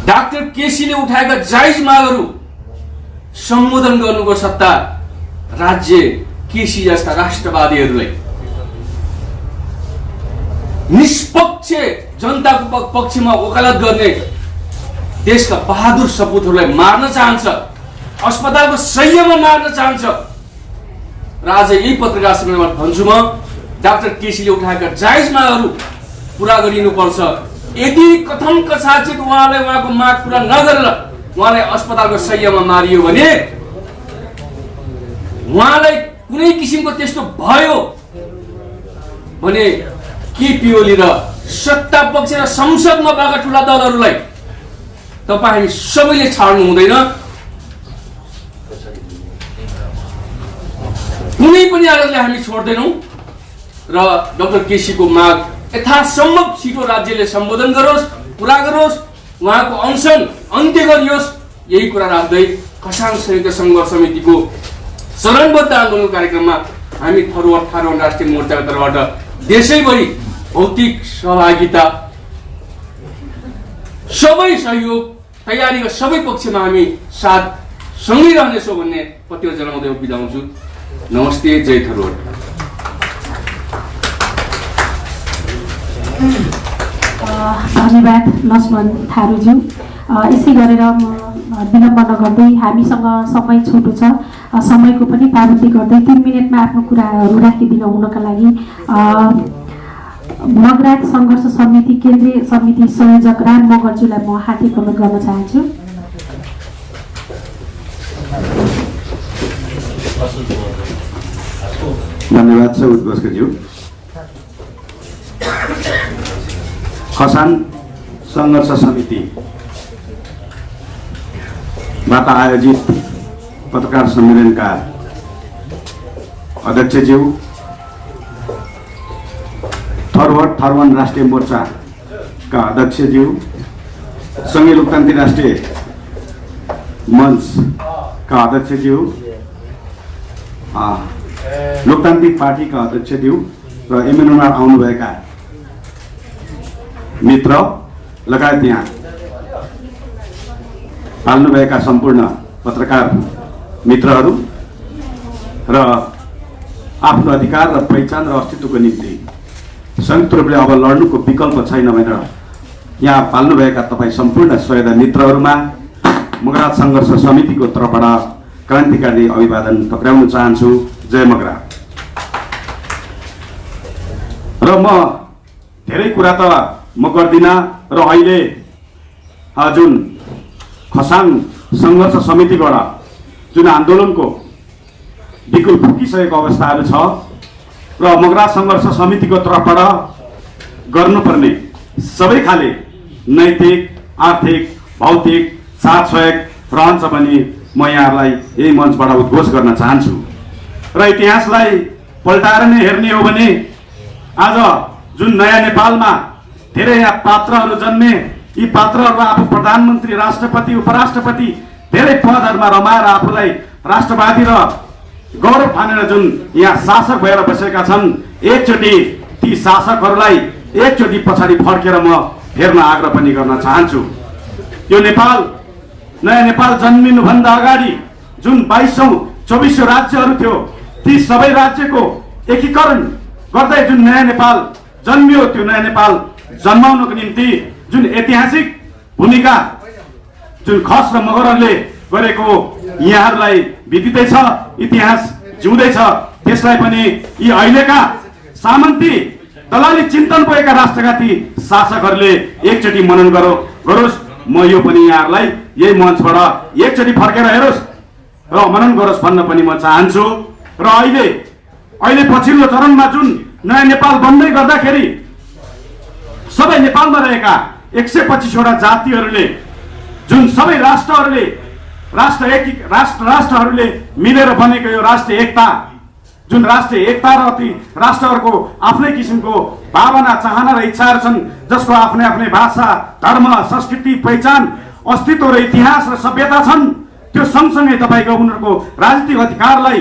[SPEAKER 7] डाक्टर केसीले उठाएका जायज मागहरू सम्बोधन गर्नुको सत्ता राज्य केसी जस्ता राष्ट्रवादीहरूलाई, निष्पक्ष जनताको पक्षमा वकालत गर्ने देशका बहादुर सपुतहरूलाई मार्न चाहन्छ, अस्पतालको संयममा मार्न चाहन्छ। र आज यही पत्रकार सम्मेलनमा भन्छु म, डाक्टर केसीले उठाएका जायज मागहरू पुरा गरिनुपर्छ। यदि कथम कसाचित उहाँले उहाँको माग पुरा नगरेर उहाँलाई अस्पतालको संयममा मारियो भने, उहाँलाई कुनै किसिमको त्यस्तो भयो भने केपी ओली र सत्ता पक्ष र संसदमा भएका ठुला दलहरूलाई तपाईँ हामी सबैले छाड्नु हुँदैन। कुनै पनि आधारले हामी छोड्दैनौँ र डाक्टर केसीको माग यथासम्भव छिटो राज्यले सम्बोधन गरोस्, पुरा गरोस्, उहाँको अनसन अन्त्य गरियोस्। यही कुरा राख्दै खसान संयुक्त सङ्घर्ष समितिको चरणबद्ध आन्दोलन कार्यक्रममा हामी थारू राष्ट्रिय मोर्चाको तर्फबाट देशैभरि भौतिक सहभागिता, सबै सहयोग, तयारीका सबै पक्षमा हामी साथ सँगै रहनेछौँ भन्ने पत्र जनाउँदै बिदा हुन्छु। नमस्ते, जय थारूहट।
[SPEAKER 6] धन्यवाद लक्ष्मण थारूज्यू। यसै गरेर म विलम्ब नगर्दै, हामीसँग समय छोटो छ, समयको पनि पाबन्दी गर्दै 3 मिनटमा आफ्नो कुराहरू राखिदिनु हुनका लागि मगराज सङ्घर्ष समिति केन्द्रीय समिति संयोजक राम मगरज्यूलाई म हार्दिक अनुरोध गर्न चाहन्छु।
[SPEAKER 8] धन्यवाद छ उद्घोषज्यू। खसान सङ्घर्ष समितिबाट आयोजित पत्रकार सम्मेलनका अध्यक्षज्यू, फरवर्ड थर्मन राष्ट्रिय मोर्चाका अध्यक्षज्यू, सङ्घीय लोकतान्त्रिक राष्ट्रिय मञ्चका अध्यक्षज्यू, लोकतान्त्रिक पार्टीका अध्यक्षज्यू र एमएनओमा आउनुभएका मित्र लगायत यहाँ पाल्नुभएका सम्पूर्ण पत्रकार मित्रहरू र आफ्नो अधिकार र पहिचान र अस्तित्वको निम्ति संयुक्त रूपले अब लड्नुको विकल्प छैन भनेर यहाँ पाल्नुभएका तपाईँ सम्पूर्ण सहयोगी मित्रहरूमा मगरा सङ्घर्ष समितिको तर्फबाट क्रान्तिकारी अभिवादन टक्राउन चाहन्छु। जय मगरा। र म धेरै कुरा त म गर्दिनँ र अहिले जुन खसाङ सङ्घर्ष समितिबाट जुन आन्दोलनको बिकुल फुकिसकेको अवस्थाहरू छ र मगरा सङ्घर्ष समितिको तर्फबाट गर्नुपर्ने सबै खाले नैतिक, आर्थिक, भौतिक साथ सहयोग रहन्छ भने म यहाँहरूलाई यही मञ्चबाट उद्घोष गर्न चाहन्छु। र इतिहासलाई पल्टाएर नै हेर्ने हो भने आज जुन नयाँ नेपालमा धेरै यहाँ पात्रहरू जन्मे, यी पात्रहरूलाई आफू प्रधानमन्त्री, राष्ट्रपति, उपराष्ट्रपति धेरै पदहरूमा रमाएर आफूलाई राष्ट्रवादी र गौरव ठानेर जुन यहाँ शासक भएर बसेका छन्, एकचोटि ती शासकहरूलाई एकचोटि पछाडि फर्केर म हेर्न आग्रह पनि गर्न चाहन्छु। यो नेपाल, नयाँ नेपाल जन्मिनुभन्दा अगाडि जुन 22,000-2400 राज्यहरू थियो, ती सबै राज्यको एकीकरण गर्दै जुन नयाँ नेपाल जन्मियो, त्यो नयाँ नेपाल जन्माउनको निम्ति जुन ऐतिहासिक भूमिका जुन खस र मगरहरूले गरेको यहाँहरूलाई बितिँदै छ, इतिहास जिउँदैछ, त्यसलाई पनि यी अहिलेका सामन्ती दलाली चिन्तन भएका राष्ट्रघाती शासकहरूले एकचोटि मनन गरोस्। म यो पनि यहाँहरूलाई यही मञ्चबाट एकचोटि फर्केर हेरोस् र मनन गरोस् भन्न पनि म चाहन्छु। र अहिले पछिल्लो चरणमा जुन नयाँ नेपाल बन्दै गर्दाखेरि सबै नेपालमा रहेका 125वटा जातिहरूले जुन सबै राष्ट्रहरूले मिलेर बनेको यो राष्ट्रिय एकता, जुन राष्ट्रिय एकता र ती राष्ट्रहरूको आफ्नै किसिमको भावना, चाहना र इच्छाहरू छन्, जसको आफ्नै आफ्नै भाषा, धर्म, संस्कृति, पहिचान, अस्तित्व र इतिहास र सभ्यता छन्, त्यो सँगसँगै तपाईँको उनीहरूको राजनीतिक अधिकारलाई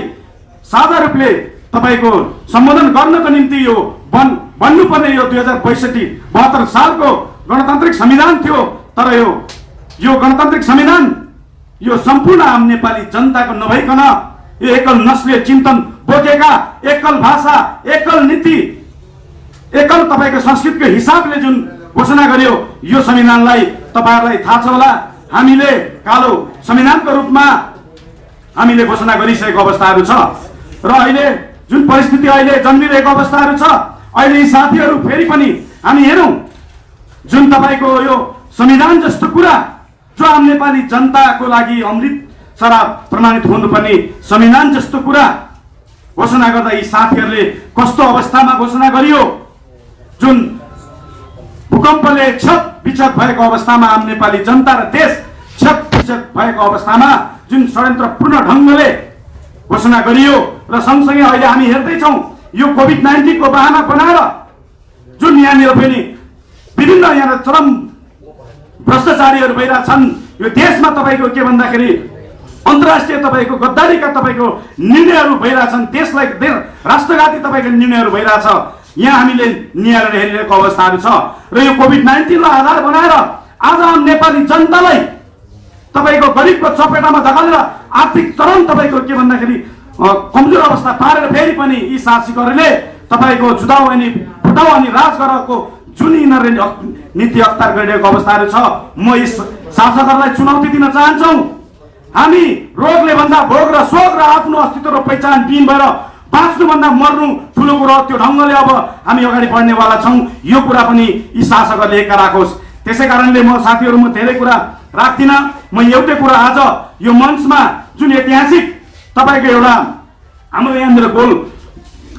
[SPEAKER 8] साझा रूपले तपाईँको सम्बोधन गर्नको निम्ति यो बन्नुपर्ने यो 2062-72 सालको गणतान्त्रिक संविधान थियो। तर यो गणतान्त्रिक संविधान यो सम्पूर्ण आम नेपाली जनताको नभइकन यो एकल नस्लीय चिन्तन बोकेका, एकल भाषा, एकल नीति, एकल तपाईँको संस्कृतिको हिसाबले जुन घोषणा गरियो, यो संविधानलाई तपाईँहरूलाई थाहा छ होला, हामीले कालो संविधानको रूपमा हामीले घोषणा गरिसकेको अवस्थाहरू छ। र अहिले जुन परिस्थिति अहिले जन्मिरहेको अवस्थाहरू छ, अहिले यी साथीहरू फेरि पनि हामी हेरौँ, जुन तपाईँको यो संविधान जस्तो कुरा जो आम नेपाली जनताको लागि अमृत शराब प्रमाणित हुनुपर्ने संविधान जस्तो कुरा घोषणा गर्दा यी साथीहरूले कस्तो अवस्थामा घोषणा गरियो, जुन भूकम्पले क्षत भएको अवस्थामा आम नेपाली जनता र देश क्षत भएको अवस्थामा जुन षड्यन्त्रपूर्ण ढङ्गले घोषणा गरियो। र सँगसँगै अहिले हामी हेर्दैछौँ यो कोभिड-19 को बहाना बनाएर जुन यहाँनिर पनि विभिन्न यहाँ चरम भ्रष्टाचारीहरू भइरहेछन्, यो देशमा तपाईँको के भन्दाखेरि अन्तर्राष्ट्रिय तपाईँको गद्दारीका तपाईँको निर्णयहरू भइरहेछन्, देशलाई राष्ट्रघाती तपाईँको निर्णयहरू भइरहेछ, यहाँ हामीले निहालेर हेरिरहेको अवस्थाहरू छ। र यो कोभिड-19 लाई आधार बनाएर आज आम नेपाली जनतालाई तपाईँको गरिबको चपेटामा धकालेर आर्थिक चरम तपाईँको के भन्दाखेरि कमजोर अवस्था पारेर फेरि पनि यी शासकहरूले तपाईँको जुटाउ अनि फुटाउ अनि राज गरेको जुन यिनीहरूले नीति अख्तियार गरिरहेको अवस्थाहरू छ, म यी शासकहरूलाई चुनौती दिन चाहन्छौँ। हामी रोगले भन्दा भोग र शोक र आफ्नो अस्तित्व र पहिचान बिन भएर बाँच्नुभन्दा मर्नु ठुलो कुरो, त्यो ढङ्गले अब हामी अगाडि बढ्नेवाला छौँ। यो कुरा पनि यी शासकहरूले एका राखोस्। त्यसै कारणले म साथीहरू म धेरै कुरा राख्दिनँ, म एउटै कुरा आज यो मञ्चमा जुन ऐतिहासिक तपाईँको एउटा हाम्रो यहाँनिर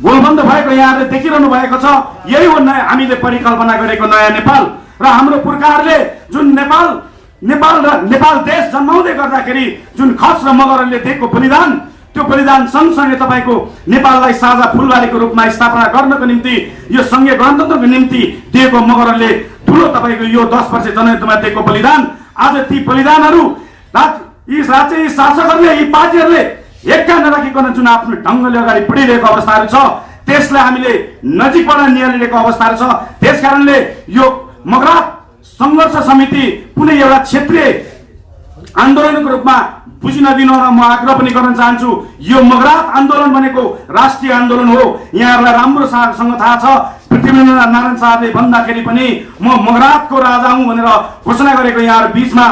[SPEAKER 8] गोलबन्द भएको यहाँले देखिरहनु भएको छ, यही हो हामीले परिकल्पना गरेको नयाँ नेपाल। र हाम्रो पुर्खाहरूले जुन नेपाल देश जन्माउँदै गर्दाखेरि जुन खस र मगरहरूले दिएको बलिदान, त्यो बलिदान सँगसँगै तपाईँको नेपाललाई साझा फुलबारीको रूपमा स्थापना गर्नको निम्ति यो सङ्घीय गणतन्त्रको निम्ति दिएको मगरले ठुलो तपाईँको यो 10 वर्ष जनयुद्धमा दिएको बलिदान, आज ती बलिदानहरू यी राज्य शासकहरूले, यी पार्टीहरूले एक्का नराखिकन जुन आफ्नो ढङ्गले अगाडि बढिरहेको अवस्थाहरू छ त्यसलाई हामीले नजिकबाट निहालिरहेको अवस्थाहरू छ। त्यसकारणले यो मगरात सङ्घर्ष समिति कुनै एउटा क्षेत्रीय आन्दोलनको रूपमा बुझिन दिन र म आग्रह पनि गर्न चाहन्छु। यो मगरात आन्दोलन भनेको राष्ट्रिय आन्दोलन हो। यहाँहरूलाई राम्रोसँग थाहा छ, पृथ्वीनारायण नारायण शाहले भन्दाखेरि पनि म मगरातको राजा हुँ भनेर घोषणा गरेको यहाँहरू बिचमा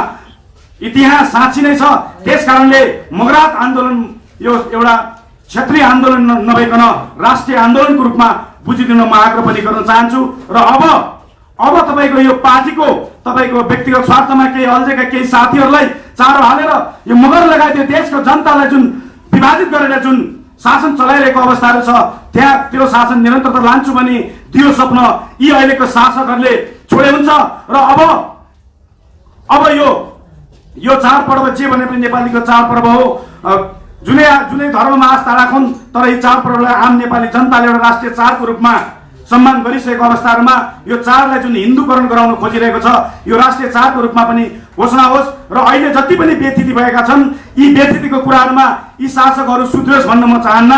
[SPEAKER 8] इतिहास साँच्ची नै छ। त्यसकारणले मगरात आन्दोलन यो एउटा क्षेत्रीय आन्दोलन नभइकन राष्ट्रिय आन्दोलनको रूपमा बुझिदिन म आग्रह पनि गर्न चाहन्छु। र अब तपाईँको यो पार्टीको तपाईँको व्यक्तिगत स्वार्थमा केही अल्झेका केही साथीहरूलाई चारो हालेर यो मगर लगायत देशको जनतालाई जुन विभाजित गरेर जुन शासन चलाइरहेको अवस्थाहरू छ त्यहाँ त्यो शासन निरन्तरता लान्छु भने त्यो स्वप्न यी अहिलेको शासकहरूले छोडे हुन्छ। र अब यो चाडपर्व जे भने पनि नेपालीको चाडपर्व हो। जुनै धर्ममा आस्था राखुन्, तर यी चाडपर्वलाई आम नेपाली जनताले एउटा राष्ट्रिय चाडको रूपमा सम्मान गरिसकेको अवस्थाहरूमा यो चाडलाई जुन हिन्दूकरण गराउन खोजिरहेको छ यो राष्ट्रिय चाडको रूपमा पनि घोषणा होस्। र अहिले जति पनि व्यथिति भएका छन् यी व्यथितिको कुराहरूमा यी शासकहरू सुध्रोस् भन्न म चाहन्न।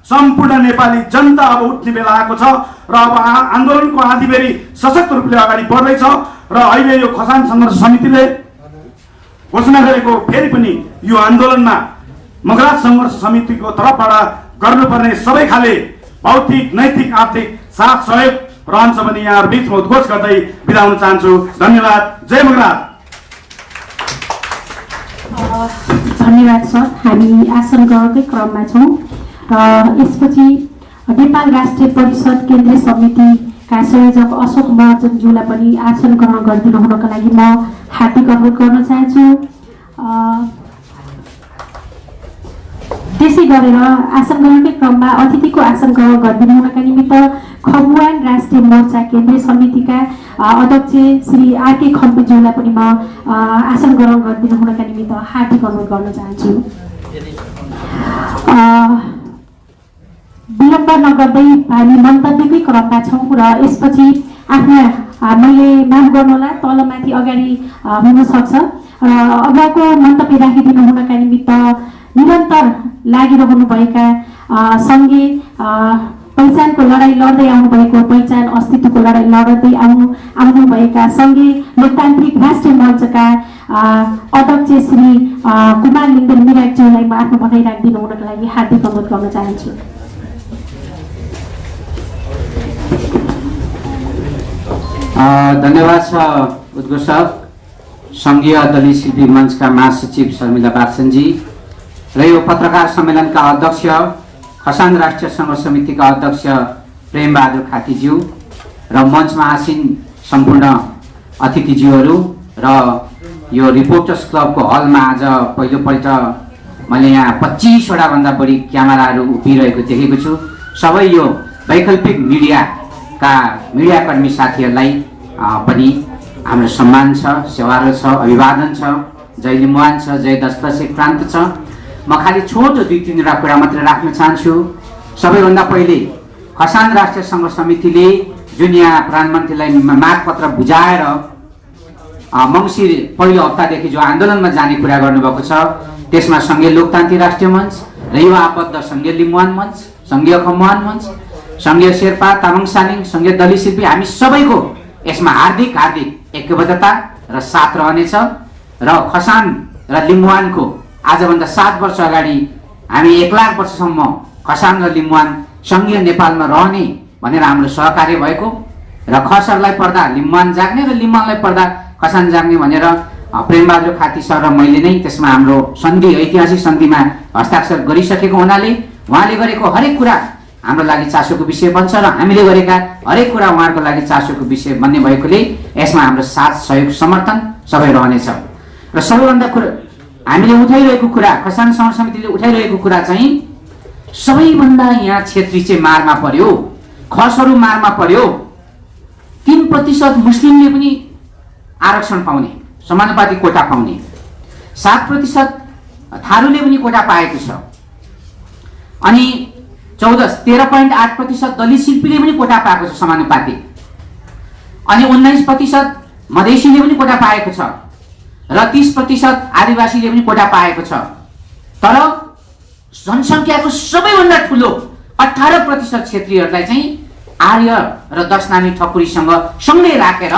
[SPEAKER 8] सम्पूर्ण नेपाली जनता अब उठ्ने बेला आएको छ र अब आन्दोलनको आँधीबेरी सशक्त रूपले अगाडि बढ्दैछ। र अहिले यो खसान सङ्घर्ष समितिले घोषणा गरेको फेरि पनि यो आन्दोलनमा मगरात सङ्घर्ष समितिको तर्फबाट गर्नुपर्ने सबै खाले भौतिक, नैतिक, आर्थिक साथ सहयोग रहन्छ भने यहाँ बिचमा उद्घोष गर्दै बिदा हुन चाहन्छु। धन्यवाद। जय मगरात।
[SPEAKER 6] धन्यवाद सर। हामी आसन ग्रहणकै क्रममा छौँ र यसपछि नेपाल राष्ट्रिय परिषद केन्द्रीय समितिका संयोजक अशोक महर्जनज्यूलाई पनि आसन ग्रहण गरिदिनु हुनका लागि म हार्दिक अनुरोध गर्न चाहन्छु। त्यसै गरेर आसन ग्रहणकै क्रममा अतिथिको आसन ग्रहण गरिदिनु हुनका निमित्त खम्बुवान राष्ट्रिय मोर्चा केन्द्रीय समितिका अध्यक्ष श्री आरके खम्बुज्यूलाई पनि म आसन ग्रहण गरिदिनु हुनका निमित्त हार्दिक अनुरोध गर्न चाहन्छु। विलम्ब नगर्दै हामी मन्तव्यकै क्रममा छौँ र यसपछि आफ्ना मैले माफ गर्नुहोला तलमाथि अगाडि हुनसक्छ र अगाको मन्तव्य राखिदिनु हुनका निमित्त निरन्तर लागिरहनुभएका सङ्घीय पहिचानको लडाइँ लड्दै आउनुभएको पहिचान अस्तित्वको लडाइँ लड्दै आउनुभएका सङ्घीय लोकतान्त्रिक राष्ट्रिय मञ्चका अध्यक्ष श्री कुमार लिङ्गन मिराकज्यूलाई म आफ्नो भनाइ राखिदिनु हुनका लागि हार्दिक अनुरोध गर्न चाहन्छु।
[SPEAKER 2] धन्यवाद छ उद्घोष सङ्घीय दलित शिल्पी मञ्चका महासचिव शर्मिला बागसनजी र यो पत्रकार सम्मेलनका अध्यक्ष खसान राष्ट्रिय सङ्घर्ष समितिका अध्यक्ष प्रेमबहादुर खातीज्यू र मञ्चमा आसीन सम्पूर्ण अतिथिज्यूहरू र यो रिपोर्टर्स क्लबको हलमा आज पहिलोपल्ट मैले यहाँ 25वटा भन्दा बढी क्यामेराहरू उभिरहेको देखेको छु। सबै यो वैकल्पिक मिडियाकर्मी साथीहरूलाई पनि हाम्रो सम्मान छ, सेवारो छ, अभिवादन छ, जय लिम्बुवान छ, जय 10 क्रान्त छ। म खालि छोटो 2-3वटा कुरा मात्र राख्न चाहन्छु। सबैभन्दा पहिले खसान राष्ट्रिय सङ्घर्ष समितिले जुन यहाँ प्रधानमन्त्रीलाई मागपत्र बुझाएर मङ्सिर पहिलो हप्तादेखि जो आन्दोलनमा जाने कुरा गर्नुभएको छ त्यसमा सङ्घीय लोकतान्त्रिक राष्ट्रिय मञ्च र युवा आबद्ध सङ्घीय लिम्बुवान मञ्च, सङ्घीय खम्बुवान मञ्च, सङ्घीय शेर्पा, तामाङ सानिङ, सङ्घीय दलित शिल्पी हामी सबैको यसमा हार्दिक ऐक्यबद्धता र साथ रहनेछ। र खसान र लिम्बुवानको आजभन्दा 7 वर्ष अगाडि हामी 1 लाख वर्षसम्म खसान र लिम्बुवान सङ्घीय नेपालमा रहने भनेर हाम्रो सहकार्य भएको र खसरलाई पर्दा लिम्बुवान जाग्ने र लिम्बुवानलाई पर्दा खसान जाग्ने भनेर प्रेमबहादुर खाती सर र मैले नै त्यसमा हाम्रो सन्धि ऐतिहासिक सन्धिमा हस्ताक्षर गरिसकेको हुनाले उहाँले गरेको हरेक कुरा हाम्रो लागि चासोको विषय बन्छ र हामीले गरेका हरेक कुरा उहाँहरूको लागि चासोको विषय बन्ने भएकोले यसमा हाम्रो साथ सहयोग समर्थन सबै रहनेछ। र सबैभन्दा हामीले उठाइरहेको कुरा खसान सङ्घर्ष समितिले उठाइरहेको कुरा चाहिँ सबैभन्दा यहाँ क्षेत्री चाहिँ मारमा पर्यो, खसहरू मारमा पर्यो। 3% मुस्लिमले पनि आरक्षण पाउने, समानुपातिक कोटा पाउने, 7% थारूले पनि कोटा पाएको छ। अनि 13.8% दलित शिल्पीले पनि कोटा पाएको छ समानुपातिक, अनि 19% मधेसीले पनि कोटा पाएको छ र 30% आदिवासीले पनि कोटा पाएको छ। तर जनसङ्ख्याको सबैभन्दा ठुलो 18% क्षेत्रीहरूलाई चाहिँ आर्य र 10 नामी ठकुरीसँग सँगै राखेर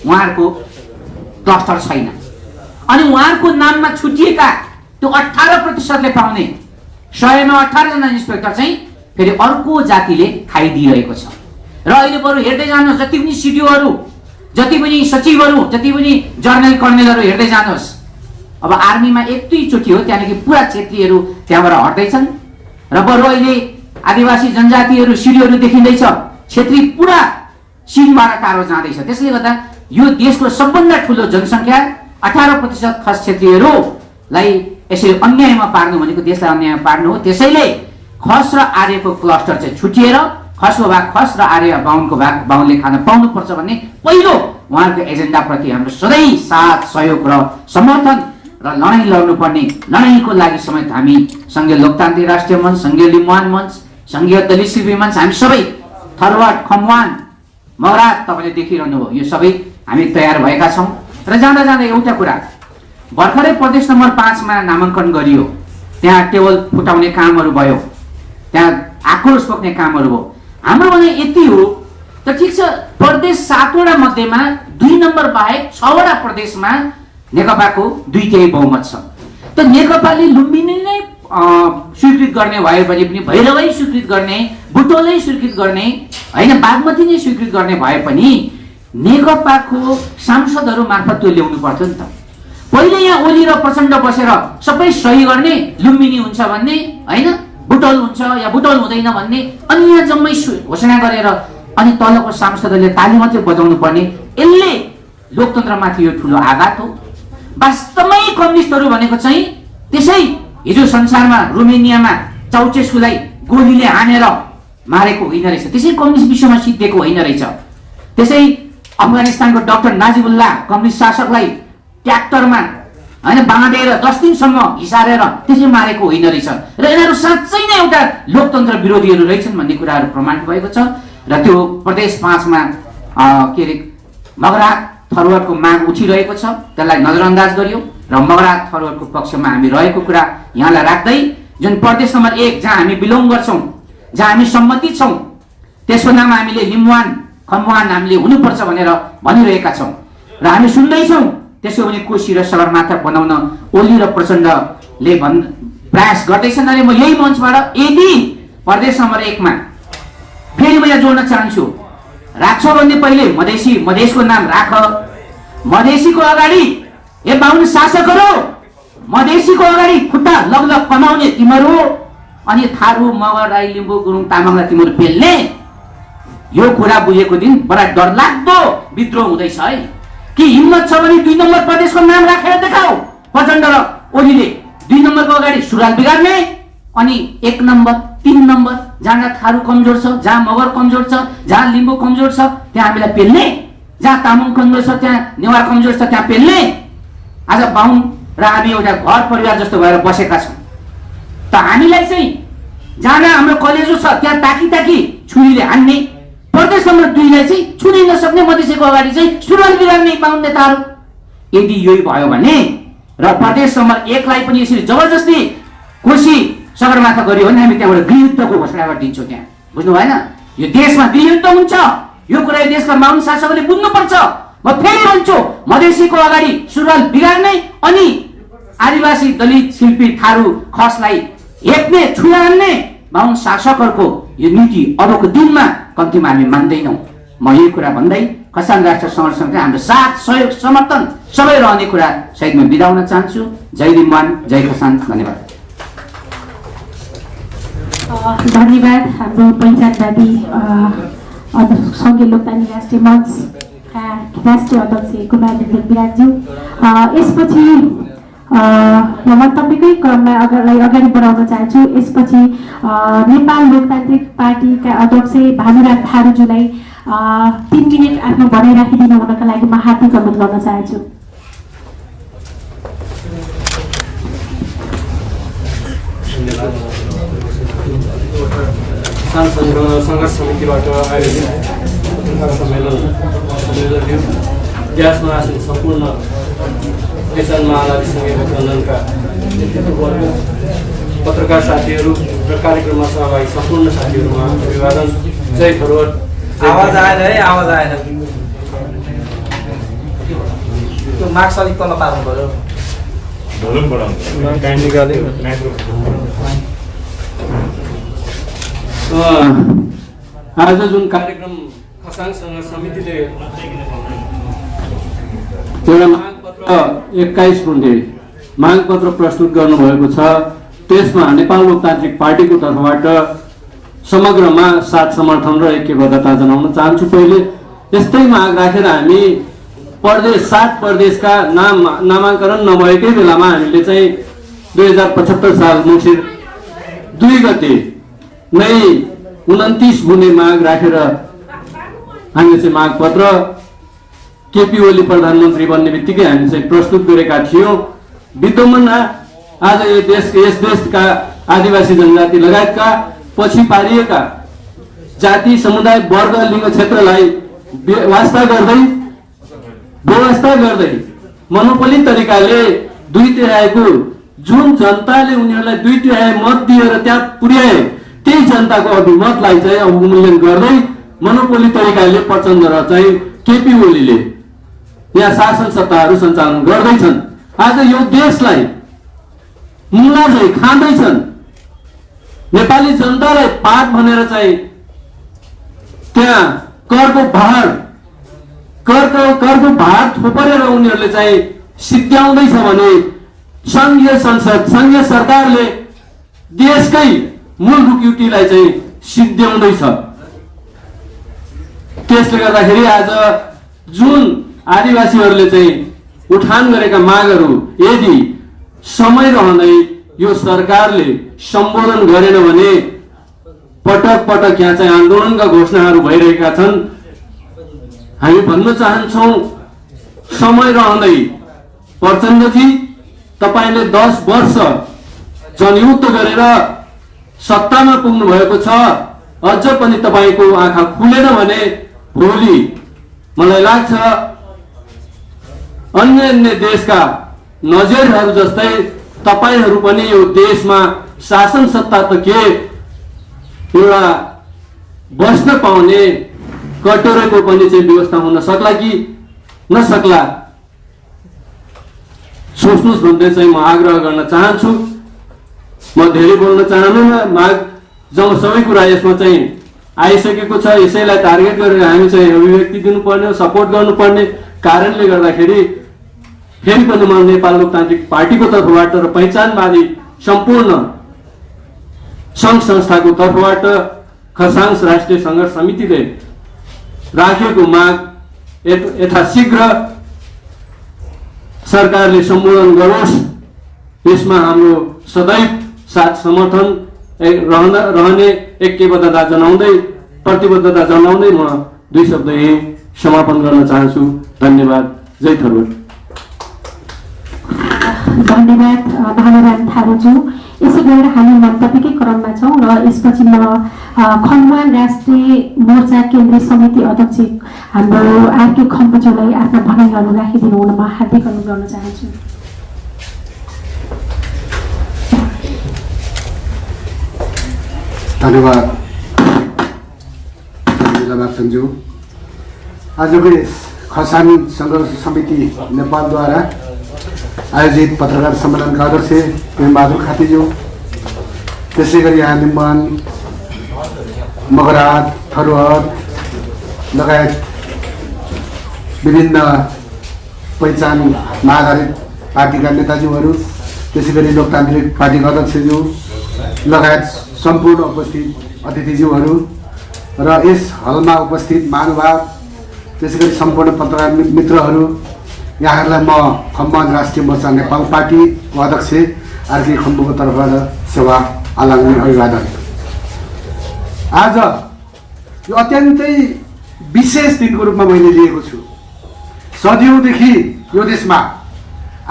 [SPEAKER 2] उहाँहरूको क्लस्टर छैन। अनि उहाँहरूको नाममा छुटिएका त्यो 18%ले पाउने 100मा 18 जना इन्सपेक्टर चाहिँ फेरि अर्को जातिले खाइदिइरहेको छ। र अहिले बरु हेर्दै जानुहोस्, जति पनि सिडिओहरू, जति पनि सचिवहरू, जति पनि जर्नल कर्नेलहरू हेर्दै जानुहोस्, अब आर्मीमा एक दुईचोटि हो त्यहाँदेखि पुरा क्षेत्रीहरू त्यहाँबाट हट्दैछन् र बरु अहिले आदिवासी जनजातिहरू सिडिओहरू देखिँदैछ, क्षेत्री पुरा सिङबाट टाढो जाँदैछ। त्यसले गर्दा यो देशको सबभन्दा ठुलो जनसङ्ख्या 18% खस क्षेत्रीहरूलाई यसरी अन्यायमा पार्नु भनेको देशलाई अन्यायमा पार्नु हो। त्यसैले खस र आर्यको क्लस्टर चाहिँ छुटिएर खसको भाग खस र आर्य बाहुनको भाग बाहुनले खान पाउनुपर्छ भन्ने पहिलो उहाँहरूको एजेन्डाप्रति हाम्रो सधैँ साथ सहयोग र समर्थन र लडाइँ लड्नुपर्ने, लडाइँको लागि समेत हामी सङ्घीय लोकतान्त्रिक राष्ट्रिय मञ्च, सङ्घीय लिम्बुवान मञ्च, सङ्घीय दलित शिल्पी मञ्च, हामी सबै थरवाड, खम्वान, मौरात तपाईँले देखिरहनु हो, यो सबै हामी तयार भएका छौँ। र जाँदा जाँदा एउटा कुरा, भर्खरै प्रदेश नम्बर 5 मा नामाङ्कन गरियो, त्यहाँ टेबल फुटाउने कामहरू भयो, त्यहाँ आक्रोश पोख्ने कामहरू भयो। हाम्रो भने यति हो त ठिक छ, प्रदेश 7 वटा मध्येमा 2 नम्बर बाहेक 6 वटा प्रदेशमा नेकपाको 2/3 बहुमत छ। त नेकपाले लुम्बिनी नै स्वीकृत गर्ने भए पनि भैरवै स्वीकृत गर्ने, बुटोलै स्वीकृत गर्ने, होइन बागमती नै स्वीकृत गर्ने भए पनि नेकपाको सांसदहरू मार्फत त्यो ल्याउनु पर्थ्यो नि त। पहिले यहाँ ओली र प्रचण्ड बसेर सबै सही गर्ने, लुम्बिनी हुन्छ भन्ने, होइन बुटोल हुन्छ या बुटोल हुँदैन भन्ने, अनि यहाँ जम्मै घोषणा गरेर अनि तलको सांसदहरूले ताली मात्रै बजाउनु पर्ने, यसले लोकतन्त्रमाथि यो ठुलो आघात हो। वास्तवमै कम्युनिस्टहरू भनेको चाहिँ त्यसै हिजो संसारमा रोमेनियामा चाउचेस्कुलाई गोलीले हानेर मारेको होइन रहेछ, त्यसै कम्युनिस्ट विश्वमा सिद्धिएको होइन रहेछ, त्यसै अफगानिस्तानको डाक्टर नाजिबुल्लाह कम्युनिस्ट शासकलाई ट्र्याक्टरमा होइन बाँधेर 10 दिनसम्म घिसारेर त्यसै मारेको होइन रहेछ। र यिनीहरू साँच्चै नै एउटा लोकतन्त्र विरोधीहरू रहेछन् भन्ने कुराहरू प्रमाणित भएको छ। र त्यो प्रदेश 5 मा के अरे मगरा थरुवाटको माग उठिरहेको छ, त्यसलाई नजरअन्दाज गरियो र मगरा थरुवाटको पक्षमा हामी रहेको कुरा यहाँलाई राख्दै, जुन प्रदेश नम्बर 1 जहाँ हामी बिलोङ गर्छौँ, जहाँ हामी सम्बन्धित छौँ, त्यसको नाम हामीले लिम्बुवान खम्बुवान हामीले हुनुपर्छ भनेर भनिरहेका छौँ र हामी सुन्दैछौँ। त्यसो भने कोशी र सगरमाथा बनाउन ओली र प्रचण्डले प्रयास गर्दैछन्। अनि म यही मञ्चबाट यदि प्रदेश नम्बर 1 मा फेरि म यहाँ जोड्न चाहन्छु, राख्छौ भन्ने पहिले मधेसको नाम राख, मधेसीको अगाडि ए बाहुन शासकहरू, मधेसीको अगाडि खुट्टा लगलग कमाउने तिमीहरू, अनि थारू मगर राई लिम्बू गुरुङ तामाङलाई तिमीहरू पेल्ने, यो कुरा बुझेको दिन बडा डरलाग्दो विद्रोह हुँदैछ है। कि हिम्मत छ भने 2 नम्बर प्रदेशको नाम राखेर देखाऊ। प्रचण्ड र ओलीले 2 नम्बरको अगाडि सुरुवाल बिगार्ने, अनि 1 नम्बर 3 नम्बर जहाँ थारू कमजोर छ, जहाँ मगर कमजोर छ, जहाँ लिम्बू कमजोर छ त्यहाँ हामीलाई पेल्ने, जहाँ तामाङ कमजोर छ त्यहाँ नेवार कमजोर छ त्यहाँ पेल्ने। आज बाहुन र हामी एउटा घर परिवार जस्तो भएर बसेका छौँ, त हामीलाई चाहिँ जहाँ हाम्रो कलेजो छ त्यहाँ ताकी ताकी छुरीले हान्ने, प्रदेश नम्बर 2 लाई चाहिँ छुनै नसक्ने, मधेसीको अगाडि चाहिँ सुरुवाल बिगार्ने बाहुन नेताहरू। यदि यही भयो भने र प्रदेश नम्बर 1 लाई पनि यसरी जबरजस्ती कोशी सगरमाथा गरियो भने हामी त्यहाँबाट गृहयुद्धको घोषणा गरिदिन्छौँ। त्यहाँ बुझ्नु भएन, यो देशमा गृहयुद्ध हुन्छ, यो कुरा देशका बाहुन शासकहरूले बुझ्नुपर्छ। म फेरि भन्छु, मधेसीको अगाडि सुरुवाल बिगार्ने अनि आदिवासी दलित शिल्पी थारू खसलाई हेप्ने छुयान्ने बाहुन शासकहरूको यो नीति अबको दिनमा कम्तीमा हामी मान्दैनौँ। म यही कुरा भन्दै खसान राष्ट्र संरक्षणका हाम्रो साथ सहयोग समर्थन सबै रहने कुरा सहित म बिदा हुन चाहन्छु। जय लिम्बुवान, जय खसान, धन्यवाद।
[SPEAKER 6] धन्यवाद हाम्रो पहिचानवादी सङ्घीय लोकतान्त्रिक राष्ट्रिय मञ्चका राष्ट्रिय अध्यक्ष कुमार विराटज्यू। यसपछि म मन्तव्यकै क्रममा अगाडि बढाउन चाहन्छु। यसपछि नेपाल लोकतान्त्रिक पार्टीका अध्यक्ष भानुराज थारूज्यूलाई 3 मिनट आफ्नो भनाइ राखिदिनु हुनका लागि म हार्दिक अनुरोध गर्न चाहन्छु।
[SPEAKER 9] धन्यवाद। खसान सङ्घर्ष समितिबाट आयोजित पत्रकार सम्मेलन थियो, जसमा आसन सम्पूर्ण किसान महालादी सङ्घीय गठबन्धनका नेतृत्ववर्ग, पत्रकार साथीहरू र कार्यक्रममा सहभागी सम्पूर्ण साथीहरूमा अभिवादन। जय थोरवट।
[SPEAKER 10] आवाज आएन है, आवाज आएन। त्यो मार्क्स अलिक तल पार्नु पर्यो।
[SPEAKER 3] आज जुन
[SPEAKER 7] कार्यक्रम खसान सङ्घर्ष समितिले
[SPEAKER 3] एउटा मागपत्र 21 रुपैयाँ मागपत्र प्रस्तुत गर्नुभएको छ, त्यसमा नेपाल लोकतान्त्रिक पार्टीको तर्फबाट समग्रमा साथ समर्थन र ऐक्यबद्धता जनाउन चाहन्छु। पहिले यस्तै माग राखेर हामी प्रदेश 7 प्रदेशका नामाङ्कन नभएकै बेलामा हामीले चाहिँ 2075 साल मङ्सिर 2 गते नै 29 बुने माग राखेर हामीले चाहिँ मागपत्र केपी ओली प्रधानमन्त्री बन्ने बित्तिकै हामी चाहिँ प्रस्तुत गरेका थियौँ। विद्यमान आज यस देशका आदिवासी जनजाति लगायतका पछि पारिएका जाति समुदाय वर्ग लिङ्ग क्षेत्रलाई व्यवस्था गर्दै मनोपली तरिकाले 2/3 जुन जनताले उनीहरूलाई 2/3 मत दिएर त्यहाँ पुर्याए त्यही जनताको अभिमतलाई चाहिँ अवमूल्यन गर्दै मनोपली तरिकाले प्रचण्ड र चाहिँ केपी ओलीले यहाँ शासन सत्ताहरू सञ्चालन गर्दैछन्। आज यो देशलाई मुला चाहिँ खाँदैछन्। नेपाली जनतालाई पाठ भनेर चाहिँ त्यहाँ करको भार थोपरेर उनीहरूले चाहिँ सिद्ध्याउँदैछ भने सङ्घीय संसद सङ्घीय सरकारले देशकै मूल रुकुटीलाई चाहिँ सिद्ध्याउँदैछ। त्यसले गर्दाखेरि आज जुन आदिवासीहरूले चाहिँ उठान गरेका मागहरू यदि समय रहँदै यो सरकारले सम्बोधन गरेन भने पटक पटक यहाँ चाहिँ आन्दोलनका घोषणाहरू भइरहेका छन्। हामी भन्न चाहन्छौँ समय रहँदै प्रचण्डजी तपाईँले 10 वर्ष जनयुद्ध गरेर सत्तामा पुग्नु भएको छ, अझ पनि तपाईँको आँखा खुलेन भने भोलि मलाई लाग्छ अन्य देशका नजिरहरू जस्तै तपाईहरू पनि यो देशमा शासन सत्ता त के एउटा बस्न पाउने कटोरेको पनि चाहिँ व्यवस्था हुन सक्ला कि नसक्ला सोच्नुहोस् भन्दै चाहिँ म आग्रह गर्न चाहन्छु। म धेरै बोल्न चाहन्नँ। माग जब सबै कुरा यसमा चाहिँ आइसकेको छ, यसैलाई टार्गेट गरेर हामी चाहिँ अभिव्यक्ति दिनुपर्ने, सपोर्ट गर्नुपर्ने कारणले गर्दाखेरि फेरि पनि म नेपाल लोकतान्त्रिक पार्टीको तर्फबाट र पहिचानवादी सम्पूर्ण सङ्घ संस्थाको तर्फबाट खसाङ राष्ट्रिय सङ्घर्ष समितिले राखेको माग यथाशीघ्र सरकारले सम्बोधन गरोस्, यसमा हाम्रो सदैव साथ समर्थन रहने ऐक्यबद्धता जनाउँदै प्रतिबद्धता जनाउँदै म 2 शब्द यही समापन गर्न चाहन्छु। धन्यवाद। जय थोरवट।
[SPEAKER 6] धन्यवाद महानुभाव थारूज्यू। यसै गरेर हामी मन्तव्यकै क्रममा छौँ र यसपछि म खनमान राष्ट्रिय मोर्चा केन्द्रीय समिति अध्यक्ष हाम्रो आरके खम्बुज्यूलाई आफ्ना भनाइहरू राखिदिनु हुन म हार्दिक अनुरोध गर्न चाहन्छु।
[SPEAKER 4] धन्यवाद सञ्जु। आजको यस खसान सङ्घर्ष समिति नेपालद्वारा आयोजित पत्रकार सम्मेलनका अध्यक्ष प्रेमबहादुर खातीज्यू, त्यसै गरी यहाँ निम्बन मगरात थरुहट लगायत विभिन्न पहिचानमा आधारित पार्टीका नेताज्यूहरू, त्यसै गरी लोकतान्त्रिक पार्टीका अध्यक्षज्यू लगायत सम्पूर्ण उपस्थित अतिथिज्यूहरू र यस हलमा उपस्थित महानुभाव, त्यसै गरी सम्पूर्ण पत्रकार मित्रहरू, यहाँहरूलाई म खम्बन राष्ट्रिय मोर्चा नेपाल पार्टीको अध्यक्ष आरके खम्बुको तर्फबाट सेवा आलाग्ने अभिवादन। आज यो अत्यन्तै विशेष दिनको रूपमा मैले लिएको छु। सदियौँदेखि यो देशमा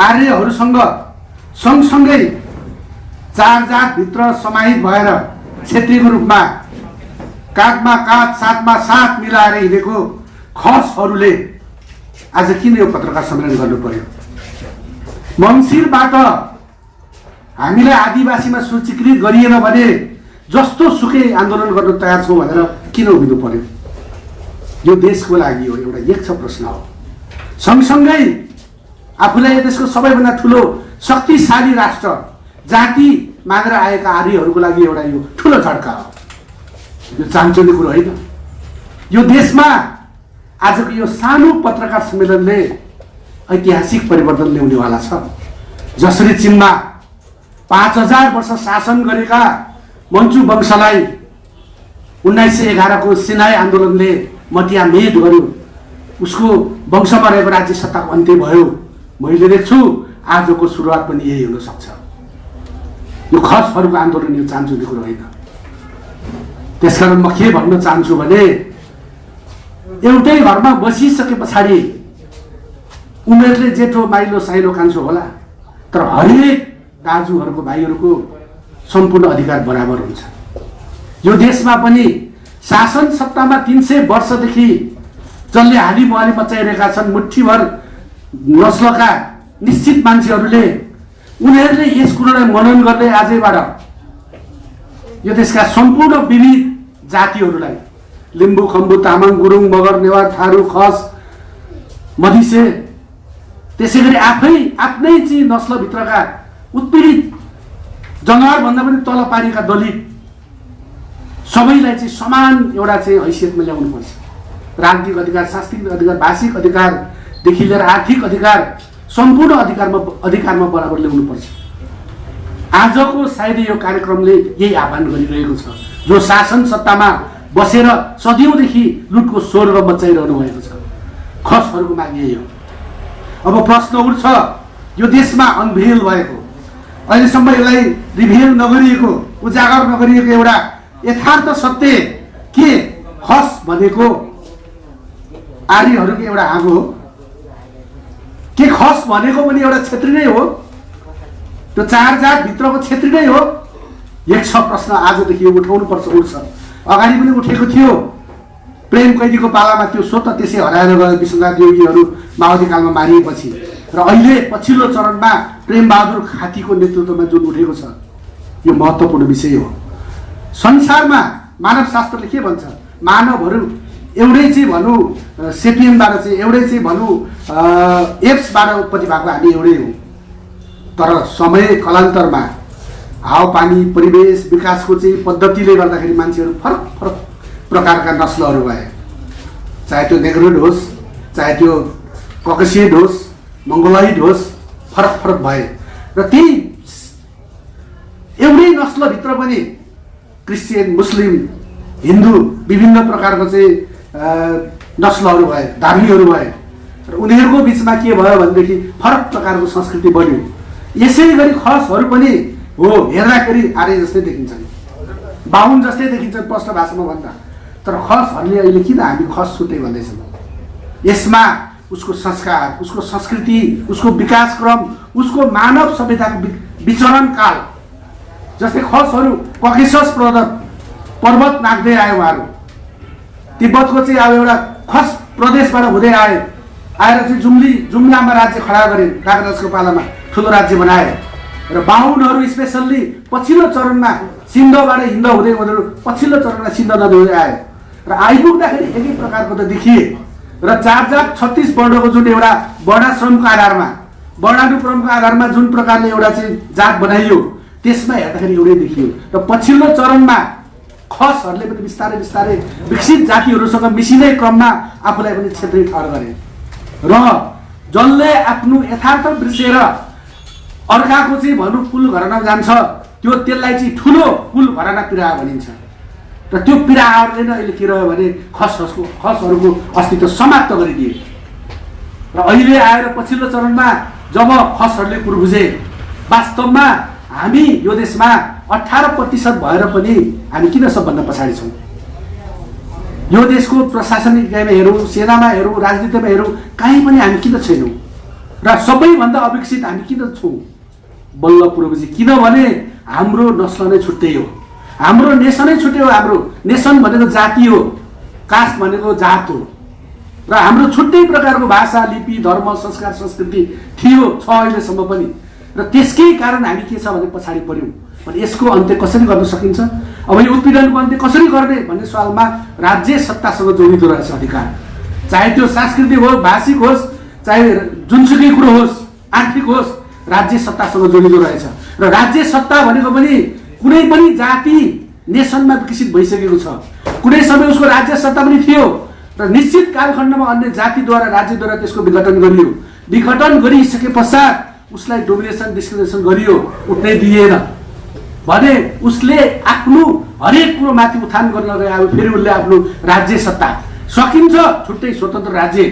[SPEAKER 4] आर्यहरूसँग सँगसँगै 4 जातभित्र समाहित भएर क्षेत्रीयको रूपमा काँधमा काँध साथमा साथ मिलाएर हिँडेको खसहरूले आज किन यो पत्रकार सम्मेलन गर्नु पर्यो? मङ्सिरबाट हामीलाई आदिवासीमा सूचीकृत गरिएन भने जस्तो सुकै आन्दोलन गर्न तयार छौँ भनेर किन उभिनु पर्यो? यो देशको लागि हो, एउटा एक छ प्रश्न हो। सँगसँगै आफूलाई देशको सबैभन्दा ठुलो शक्तिशाली राष्ट्र जाति मागेर आएका आर्यहरूको लागि एउटा यो ठुलो झड्का हो। यो चान्चोले कुरो होइन। यो देशमा आजको यो सानो पत्रकार सम्मेलनले ऐतिहासिक परिवर्तन ल्याउनेवाला छ। जसरी चीनमा 5000 वर्ष शासन गरेका मन्चु वंशलाई 1911 को सिनाई आन्दोलनले मटियामेट गर्यो, उसको वंशमा रहेको राज्य सत्ताको अन्त्य भयो। मैले देख्छु आजको सुरुवात पनि यही हुन सक्छ। यो खसहरूको आन्दोलन यो चान्चुने कुरो होइन। त्यसकारण म के भन्न चाहन्छु भने एउटै घरमा बसिसके पछाडि उमेरले जेठो माइलो साइलो कान्छो होला, तर हरेक दाजुहरूको भाइहरूको सम्पूर्ण अधिकार बराबर हुन्छ। यो देशमा पनि शासन सत्तामा 300 वर्षदेखि जसले हाली बुहाली मचाइरहेका छन् मुठ्ठीभर नस्लका निश्चित मान्छेहरूले, उनीहरूले यस कुरोलाई मनन गर्दै आजैबाट यो देशका सम्पूर्ण विविध जातिहरूलाई लिम्बू खम्बू तामाङ गुरुङ मगर नेवार थारू खस मधिसे त्यसै गरी आफ्नै चाहिँ नस्लभित्रका उत्पीडित जनावर भन्दा पनि तल पारिएका दलित सबैलाई चाहिँ समान एउटा चाहिँ हैसियतमा ल्याउनुपर्छ। राजनीतिक अधिकार, सांस्कृतिक अधिकार, भाषिक अधिकारदेखि लिएर आर्थिक अधिकार सम्पूर्ण अधिकारमा बराबर ल्याउनुपर्छ। आजको सायद यो कार्यक्रमले यही आह्वान गरिरहेको छ। जो शासन सत्तामा बसेर सदियौँदेखि लुटको स्वर्ग मचाइरहनु भएको छ, खसहरूको माग यही हो। अब प्रश्न उठ्छ, यो देशमा अनभेल भएको, अहिलेसम्म यसलाई रिभेल नगरिएको, उजागर नगरिएको एउटा यथार्थ सत्य के खस भनेको आर्यहरूको एउटा आगो हो के खस भनेको पनि एउटा क्षेत्री नै हो? त्यो 4 जात भित्रको क्षेत्री नै हो? एक छ प्रश्न आजदेखि उठाउनु पर्छ, उठ्छ। अगाडि पनि उठेको थियो। प्रेम कैदीको पालामा त्यो स्वत त्यसै हराएर गए विश्वनाथ योगीहरू माओवादी कालमा मारिएपछि, र अहिले पछिल्लो चरणमा प्रेम बहादुर खातीको नेतृत्वमा जुन उठेको छ, यो महत्त्वपूर्ण विषय हो। संसारमा मानवशास्त्रले के भन्छ? मानवहरू एउटै चाहिँ भनौँ सेपियनबाट चाहिँ एउटै चाहिँ भनौँ एप्सबाट उत्पत्ति भएको हामी एउटै हौँ, तर समय कालान्तरमा हावापानी परिवेश विकासको चाहिँ पद्धतिले गर्दाखेरि मान्छेहरू फरक फरक प्रकारका नस्लहरू भए। चाहे त्यो नेग्रोइड होस्, चाहे त्यो ककेसियड होस्, मङ्गोलाइड होस्, फरक फरक भए। र त्यही एउटै नस्लभित्र पनि क्रिस्चियन, मुस्लिम, हिन्दू विभिन्न प्रकारको चाहिँ नस्लहरू भए, धार्मीहरू भए, र उनीहरूको बिचमा के भयो भनेदेखि फरक प्रकारको संस्कृति बन्यो। यसै गरी खसहरू पनि हो, हेर्दाखेरि आर्य जस्तै देखिन्छन्, बाहुन जस्तै देखिन्छन् प्रश्न भाषामा भन्दा, तर खसहरूले अहिले किन हामी खस छुट्टै भन्दैछौँ? यसमा उसको संस्कार, उसको संस्कृति, उसको विकास क्रम, उसको मानव सभ्यताको विचरण काल, जस्तै खसहरू ककेसस पर्वत नाग्दै आए। उहाँहरू तिब्बतको चाहिँ अब एउटा खस प्रदेशबाट हुँदै आएर चाहिँ जुम्लामा राज्य खडा गरे, कागराजको पालामा ठुलो राज्य बनाए। र बाहुनहरू स्पेसल्ली पछिल्लो चरणमा सिन्धबाट हिन्द हुँदै उनीहरू पछिल्लो चरणमा सिन्ध नदी हुँदै आए, र आइपुग्दाखेरि एकै प्रकारको त देखिए। र 4 जात 36 वर्णको जुन एउटा वर्णाश्रमको आधारमा, वर्णानुक्रमको आधारमा जुन प्रकारले एउटा चाहिँ जात बनाइयो, त्यसमा हेर्दाखेरि एउटै देखियो। र पछिल्लो चरणमा खसहरूले पनि बिस्तारै बिस्तारै विकसित जातिहरूसँग मिसिने क्रममा आफूलाई पनि क्षेत्रीय ठहर गरे, र जसले आफ्नो यथार्थ बिर्सेर अर्काको चाहिँ भनौँ कुल घराना जान्छ, त्यसलाई चाहिँ ठुलो कुल घराना पिराहा भनिन्छ। र त्यो पिराहाहरूले नै अहिले के रह्यो भने खसहरूको अस्तित्व समाप्त गरिदिए। र अहिले आएर पछिल्लो चरणमा जब खसहरूले कुर बुझे, वास्तवमा हामी यो देशमा 18% भएर पनि हामी किन सबभन्दा पछाडि छौँ? यो देशको प्रशासनिक इकाइमा हेरौँ, सेनामा हेरौँ, राजनीतिमा हेरौँ, कहीँ पनि हामी किन छैनौँ? र सबैभन्दा अविकसित हामी किन छौँ? बल्ल पूर्वजी, किनभने हाम्रो नस्ल नै छुट्टै हो। हाम्रो नेसनै छुट्यो। हाम्रो नेसन भनेको जाति हो, कास्ट भनेको जात हो र हाम्रो छुट्टै प्रकारको भाषा, लिपि, धर्म, संस्कार, संस्कृति थियो, छ अहिलेसम्म पनि। र त्यसकै कारण हामी के छ भने पछाडि पर्यौँ। भने यसको अन्त्य कसरी गर्न सकिन्छ, अब यो उत्पीडनको अन्त्य कसरी गर्ने भन्ने सवालमा राज्य सत्तासँग जोडिँदो रहेछ अधिकार। चाहे त्यो सांस्कृतिक होस्, भाषिक होस्, चाहे जुनसुकै कुरो होस्, आर्थिक होस्, राज्य सत्तासँग जोडिँदो रहेछ। र राज्य सत्ता भनेको पनि कुनै पनि जाति नेसनमा विकसित भइसकेको छ। कुनै समय उसको राज्य सत्ता पनि थियो र निश्चित कालखण्डमा अन्य जातिद्वारा, राज्यद्वारा त्यसको विघटन गरियो। विघटन गरिसके पश्चात उसलाई डोमिनेसन, डिस्क्रिमिनेसन गरियो, उठ्नै दिएन भने उसले आफ्नो हरेक कुरो माथि उत्थान गर्न गयो। फेरि उसले आफ्नो राज्य सत्ता सकिन्छ, छुट्टै स्वतन्त्र राज्य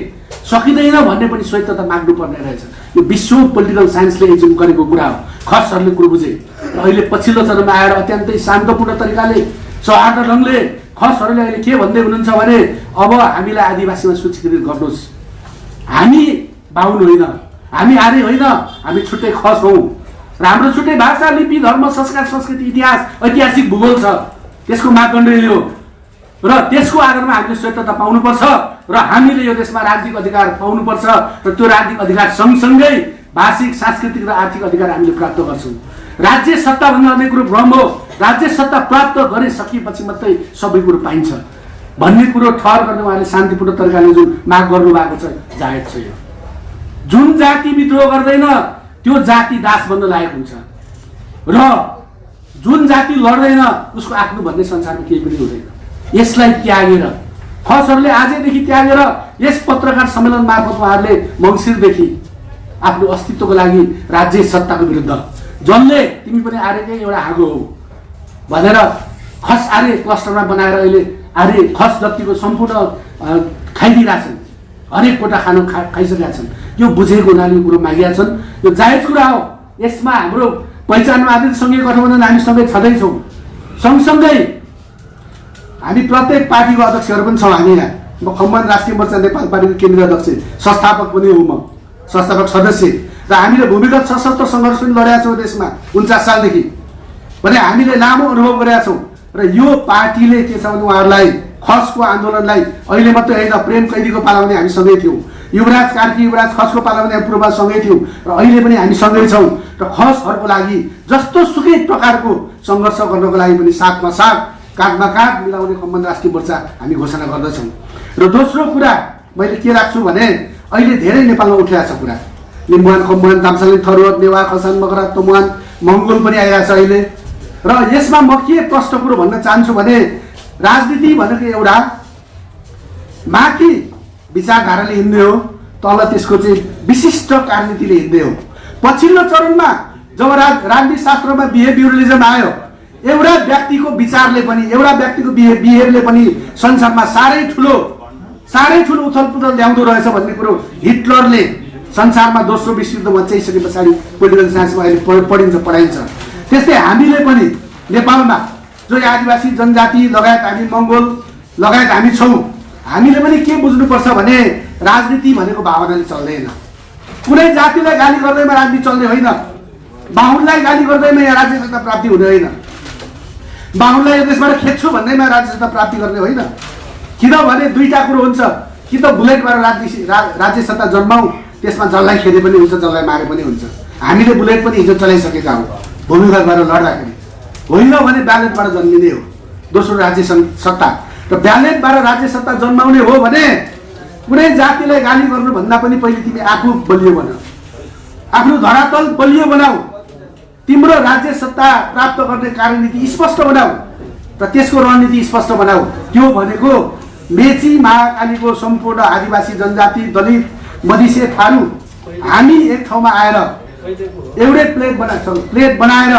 [SPEAKER 4] सकिँदैन भन्ने पनि स्वायत्तता माग्नु पर्ने रहेछ। यो विश्व पोलिटिकल साइन्सले एज्युम गरेको कुरा हो, खसहरूले कुरो बुझे। र अहिले पछिल्लो चरणमा आएर अत्यन्तै शान्तपूर्ण तरिकाले, सौहार्द ढङ्गले खसहरूले अहिले के भन्दै हुनुहुन्छ भने अब हामीलाई आदिवासीमा सूचीकृत गर्नुहोस्, हामी बाहुन होइन, हामी आर्य होइन, हामी छुट्टै खस हौँ र हाम्रो छुट्टै भाषा, लिपि, धर्म, संस्कार, संस्कृति, इतिहास, ऐतिहासिक भूगोल छ। त्यसको मापदण्ड यो र त्यसको आधारमा हामीले स्वायत्तता पाउनुपर्छ र हामीले यो देशमा राजनीतिक अधिकार पाउनुपर्छ र त्यो राजनीतिक अधिकार सँगसँगै भाषिक, सांस्कृतिक र आर्थिक अधिकार हामीले प्राप्त गर्छौँ। राज्य सत्ता भन्दा अन्य कुरो भ्रम हो। राज्य सत्ता प्राप्त गरिसकेपछि मात्रै सबै कुरो पाइन्छ भन्ने कुरो ठहर गर्ने उहाँले शान्तिपूर्ण तरिकाले जुन माग गर्नु भएको छ, जायज छ। यो जुन जाति विद्रोह गर्दैन त्यो जाति दास बन्न लागेको हुन्छ र जुन जाति लड्दैन उसको आफ्नो भन्ने संसारमा केही पनि हुँदैन। यसलाई त्यागेर खसहरूले आजैदेखि त्यागेर यस पत्रकार सम्मेलन मार्फत उहाँहरूले मङ्सिरदेखि आफ्नो अस्तित्वको लागि राज्य सत्ताको विरुद्ध, जसले तिमी पनि आर्यकै एउटा हाँगो हो भनेर खस आर्य क्लस्टरमा बनाएर अहिले आर्य खस जतिको सम्पूर्ण खाइदिरहेछन्, हरेक कोटा खानु खाइसकेका छन्। यो बुझेको हुनाले कुरो मागिया छन्। यो जायज कुरा हो। यसमा हाम्रो पहिचानमा आधारित सङ्घीय गठबन्धन हामी सँगै छँदैछौँ। सँगसँगै हामी प्रत्येक पार्टीको अध्यक्षहरू पनि छौँ। हामी यहाँ म खम्बन राष्ट्रिय मोर्चा नेपाल पार्टीको केन्द्रीय अध्यक्ष, संस्थापक पनि हुँ, म संस्थापक सदस्य र हामीले भूमिगत सशस्त्र सङ्घर्ष पनि लडेका छौँ देशमा 49 सालदेखि भने हामीले लामो अनुभव गरेका छौँ। र यो पार्टीले के छ भने उहाँहरूलाई खसको आन्दोलनलाई अहिले मात्रै होइन, प्रेम कैदीको पाला पनि हामी सँगै थियौँ, युवराज कार्की, युवराज खसको पाला पनि हामी पूर्व सँगै थियौँ र अहिले पनि हामी सँगै छौँ। र खसहरूको लागि जस्तो सुकै प्रकारको सङ्घर्ष गर्नको लागि पनि साथमा साथ, काँधमा काँध मिलाउने खम्बन राष्ट्रिय मोर्चा हामी घोषणा गर्दछौँ। र दोस्रो कुरा मैले के राख्छु भने अहिले धेरै नेपालमा उठिरहेको छ कुरा, लिम्बुवान, खम्बन, दामसालिङ, थरुवा, नेवा, खसान, मगरा, तमुवान, मङ्गोल पनि आइरहेको छ अहिले। र यसमा म के प्रश्न कुरो भन्न चाहन्छु भने राजनीति भनेको एउटा माथि विचारधाराले हिँड्ने हो, तल त्यसको चाहिँ विशिष्ट कार्यनीतिले हिँड्ने हो। पछिल्लो चरणमा जब राजनीति शास्त्रमा बिहेभियरलिजम आयो, एउटा व्यक्तिको विचारले पनि, एउटा व्यक्तिको बिहेभियरले पनि संसारमा साह्रै ठुलो उथलपुथल ल्याउँदो रहेछ भन्ने कुरो हिटलरले संसारमा दोस्रो विश्वयुद्ध मचाइसके पछाडि पोलिटिकल साइन्समा अहिले पढाइन्छ। त्यस्तै हामीले पनि नेपालमा जो आदिवासी जनजाति लगायत हामी मङ्गोल लगायत हामी छौँ, हामीले पनि के बुझ्नुपर्छ भने राजनीति भनेको भावनाले चल्दैन। कुनै जातिलाई गाली गर्दैमा राजनीति चल्ने होइन, बाहुनलाई गाली गर्दैमा यहाँ राज्य सत्ता प्राप्ति हुने होइन, बाहुनलाई यो देशबाट खेद्छु भन्दैमा राज्य सत्ता प्राप्ति गर्ने होइन। किनभने दुईटा कुरो हुन्छ, कि त बुलेटबाट राज्य सत्ता जन्माऊ, त्यसमा जसलाई खेदे पनि हुन्छ, जसलाई मारे पनि हुन्छ। हामीले बुलेट पनि हिजो चलाइसकेका हौँ भूमिगतबाट लड्दाखेरि, होइन भने ब्यालेटबाट जन्मिने हो दोस्रो राज्य सत्ता। र ब्यालेटबाट राज्य सत्ता जन्माउने हो भने कुनै जातिलाई गाली गर्नुभन्दा पनि पहिले तिमी आफू बलियो बना, आफ्नो धरातल बलियो बनाऊ, तिम्रो राज्य सत्ता प्राप्त गर्ने कार्यनीति स्पष्ट बनाऊ र त्यसको रणनीति स्पष्ट बनाऊ। त्यो भनेको मेची, महाकालीको सम्पूर्ण आदिवासी जनजाति, दलित, मधेसी, थारू हामी एक ठाउँमा आएर एउटै प्लेट बनाएर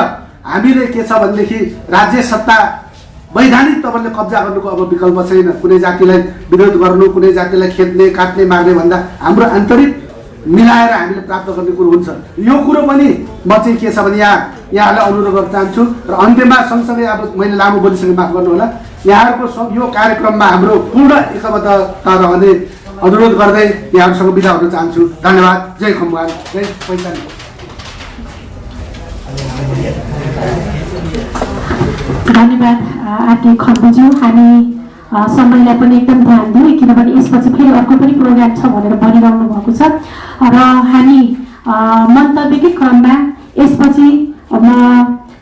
[SPEAKER 4] हामीले के छ भनेदेखि राज्य सत्ता वैधानिक तवरले कब्जा गर्नुको अब विकल्प छैन। कुनै जातिलाई विरोध गर्नु, कुनै जातिलाई खेद्ने, काट्ने, मार्ने भन्दा हाम्रो आन्तरिक मिलाएर हामीले प्राप्त गर्ने कुरो हुन्छ। यो कुरो पनि म चाहिँ के छ भने यहाँहरूलाई अनुरोध गर्न चाहन्छु। र अन्त्यमा सँगसँगै अब मैले लामो बोलिसकेँ, माफ गर्नु होला, यहाँहरूको यो कार्यक्रममा हाम्रो पूर्ण एकबद्धता रहने अनुरोध गर्दै यहाँहरूसँग बिदा हुन चाहन्छु। धन्यवाद। जय खम्बुवान, जय पहिचान।
[SPEAKER 6] धन्यवाद आरके खड्गज्यू। हामी समयलाई पनि एकदम ध्यान दिउँ किनभने यसपछि फेरि अर्को पनि प्रोग्राम छ भनेर भनिरहनु भएको छ र हामी मन्तव्यकै क्रममा यसपछि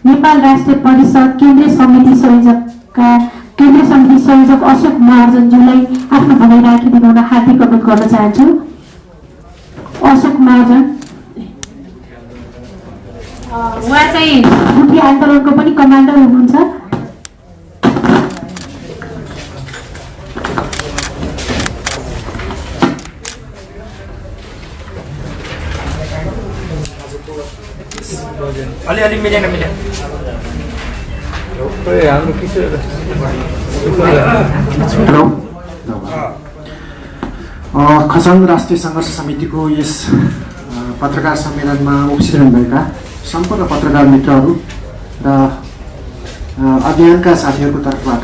[SPEAKER 6] नेपाल राष्ट्रिय परिषद केन्द्रीय समिति संयोजक अशोक महर्जनज्यूलाई आफ्नो भनाइ राखिदिनु हुन हार्दिक अनुरोध गर्न चाहन्छु। अशोक महर्जन उहाँ चाहिँ गुठी आन्दोलनको पनि कमान्डर हुनुहुन्छ।
[SPEAKER 10] अलिअलि मिलेन हाम्रो किशोर
[SPEAKER 5] खसाङ राष्ट्रिय सङ्घर्ष समितिको यस पत्रकार सम्मेलनमा उपस्थित हुनुभएका सम्पूर्ण पत्रकार मित्रहरू र अभियानका साथीहरूको तर्फबाट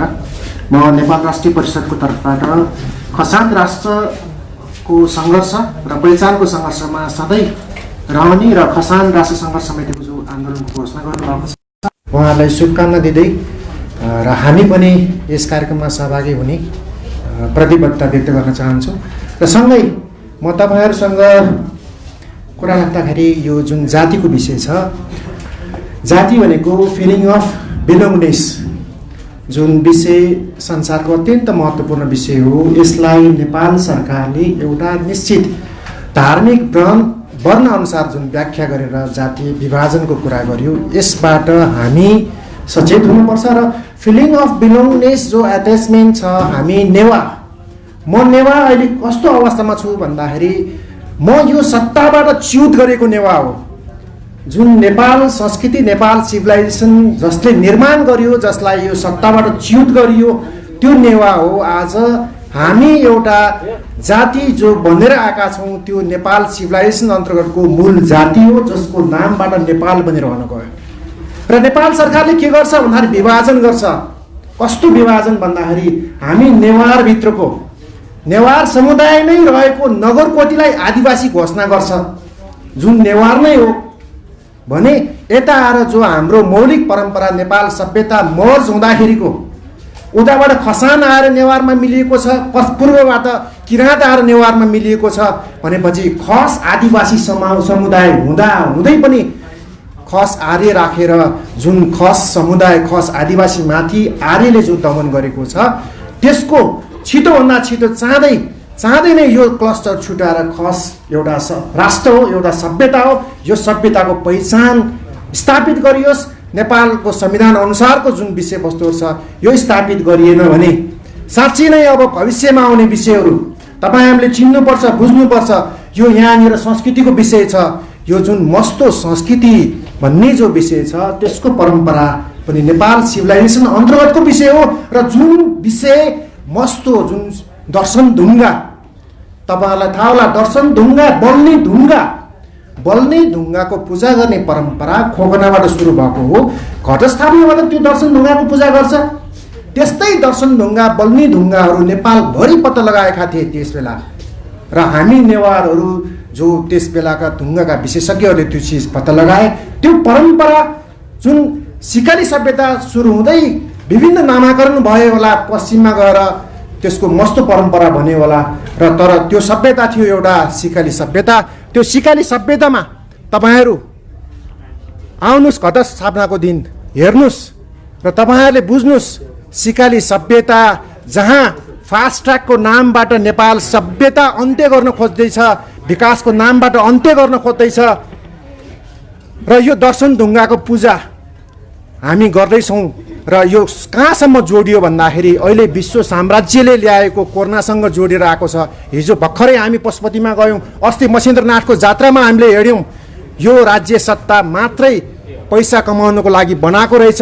[SPEAKER 5] म नेपाल राष्ट्रिय परिषदको तर्फबाट खसाङ राष्ट्रको सङ्घर्ष र पहिचानको सङ्घर्षमा सधैँ रहने र खसाङ राष्ट्रिय सङ्घर्ष समितिको जो आन्दोलनको घोषणा गर्नुभएको छ उहाँलाई शुभकामना दिँदै र हामी पनि यस कार्यक्रममा सहभागी हुने प्रतिबद्धता व्यक्त गर्न चाहन्छु। र सँगै म तपाईँहरूसँग कुरा राख्दाखेरि यो जुन जातिको विषय छ, जाति भनेको फिलिङ अफ बिलोङनेस जुन विषय संसारको अत्यन्त महत्त्वपूर्ण विषय हो, यसलाई नेपाल सरकारले एउटा निश्चित धार्मिक वर्ण अनुसार जुन व्याख्या गरेर जातीय विभाजनको कुरा गर्यो, यसबाट हामी सचेत हुनुपर्छ। र फिलिङ अफ बिलोङनेस जो एट्याचमेन्ट छ, हामी नेवा, म नेवा अहिले कस्तो अवस्थामा छु भन्दाखेरि म यो सत्ताबाट च्युत गरेको नेवा हो। जुन नेपाल संस्कृति नेपाल सिभिलाइजेसन जसले निर्माण गरियो, जसलाई यो सत्ताबाट च्युत गरियो, त्यो नेवा हो। आज हामी एउटा जाति जो बनेर आएका छौँ, त्यो नेपाल सिभिलाइजेसन अन्तर्गतको मूल जाति हो जसको नामबाट नेपाल पनि रहन गयो। र नेपाल सरकारले के गर्छ भन्दाखेरि विभाजन गर्छ। कस्तो विभाजन भन्दाखेरि हामी नेवारभित्रको नेवार समुदाय नै रहेको नगरकोटीलाई आदिवासी घोषणा गर्छ, जुन नेवार नै हो भने यता आएर जो हाम्रो मौलिक परम्परा नेपाल सभ्यता मर्ज हुँदाखेरिको उताबाट खसान आएर नेवारमा मिलिएको छ, पूर्वबाट किराँत आएर नेवारमा मिलिएको छ भनेपछि खस आदिवासी समुदाय हुँदै पनि खस आर्य राखेर जुन खस समुदाय खस आदिवासी माथि आर्यले जो दमन गरेको छ, त्यसको छिटोभन्दा छिटो चाँदै नै यो क्लस्टर छुटाएर खस एउटा राष्ट्र हो, एउटा सभ्यता हो, यो सभ्यताको पहिचान स्थापित गरियोस्। नेपालको संविधान अनुसारको जुन विषयवस्तुहरू छ यो स्थापित गरिएन भने साँच्चै नै अब भविष्यमा आउने विषयहरू तपाईँहरूले चिन्नुपर्छ, बुझ्नुपर्छ। यो यहाँनिर संस्कृतिको विषय छ, यो जुन मस्तो संस्कृति भन्ने जो विषय छ त्यसको परम्परा पनि नेपाल सिभिलाइजेसन अन्तर्गतको विषय हो। र जुन विषय मस्तो जुन दर्शन ढुङ्गा, तपाईँहरूलाई थाहा होला, दर्शन ढुङ्गा बल्ने ढुङ्गाको पूजा गर्ने परम्परा खोकनाबाट सुरु भएको हो। घटस्थापनाबाट त्यो दर्शन ढुङ्गाको पूजा गर्छ। त्यस्तै दर्शन ढुङ्गा बल्ने ढुङ्गाहरू नेपालभरि पत्ता लगाएका थिए त्यस बेला। र हामी नेवारहरू जो त्यस बेलाका ढुङ्गाका विशेषज्ञहरूले त्यो चिज पत्ता लगाए। त्यो परम्परा जुन सिकाली सभ्यता सुरु हुँदै विभिन्न नामाकरण भयो होला, पश्चिममा गएर त्यसको मस्तो परम्परा भन्यो होला, र तर त्यो सभ्यता थियो एउटा सिकाली सभ्यता। त्यो सिकाली सभ्यतामा तपाईँहरू आउनुहोस् घटस्थापनाको दिन हेर्नुहोस् र तपाईँहरूले बुझ्नुहोस्, सिकाली सभ्यता जहाँ फास्ट ट्र्याकको नामबाट नेपाल सभ्यता अन्त्य गर्न खोज्दैछ, विकासको नामबाट अन्त्य गर्न खोज्दैछ र यो दर्शन ढुङ्गाको पूजा हामी गर्दैछौँ। र यो कहाँसम्म जोडियो भन्दाखेरि अहिले विश्व साम्राज्यले ल्याएको कोरोनासँग जोडेर आएको छ। हिजो भर्खरै हामी पशुपतिमा गयौँ, अस्ति महेन्द्रनाथको जात्रामा हामीले हेऱ्यौँ, यो राज्य सत्ता मात्रै पैसा कमाउनको लागि बनाएको रहेछ।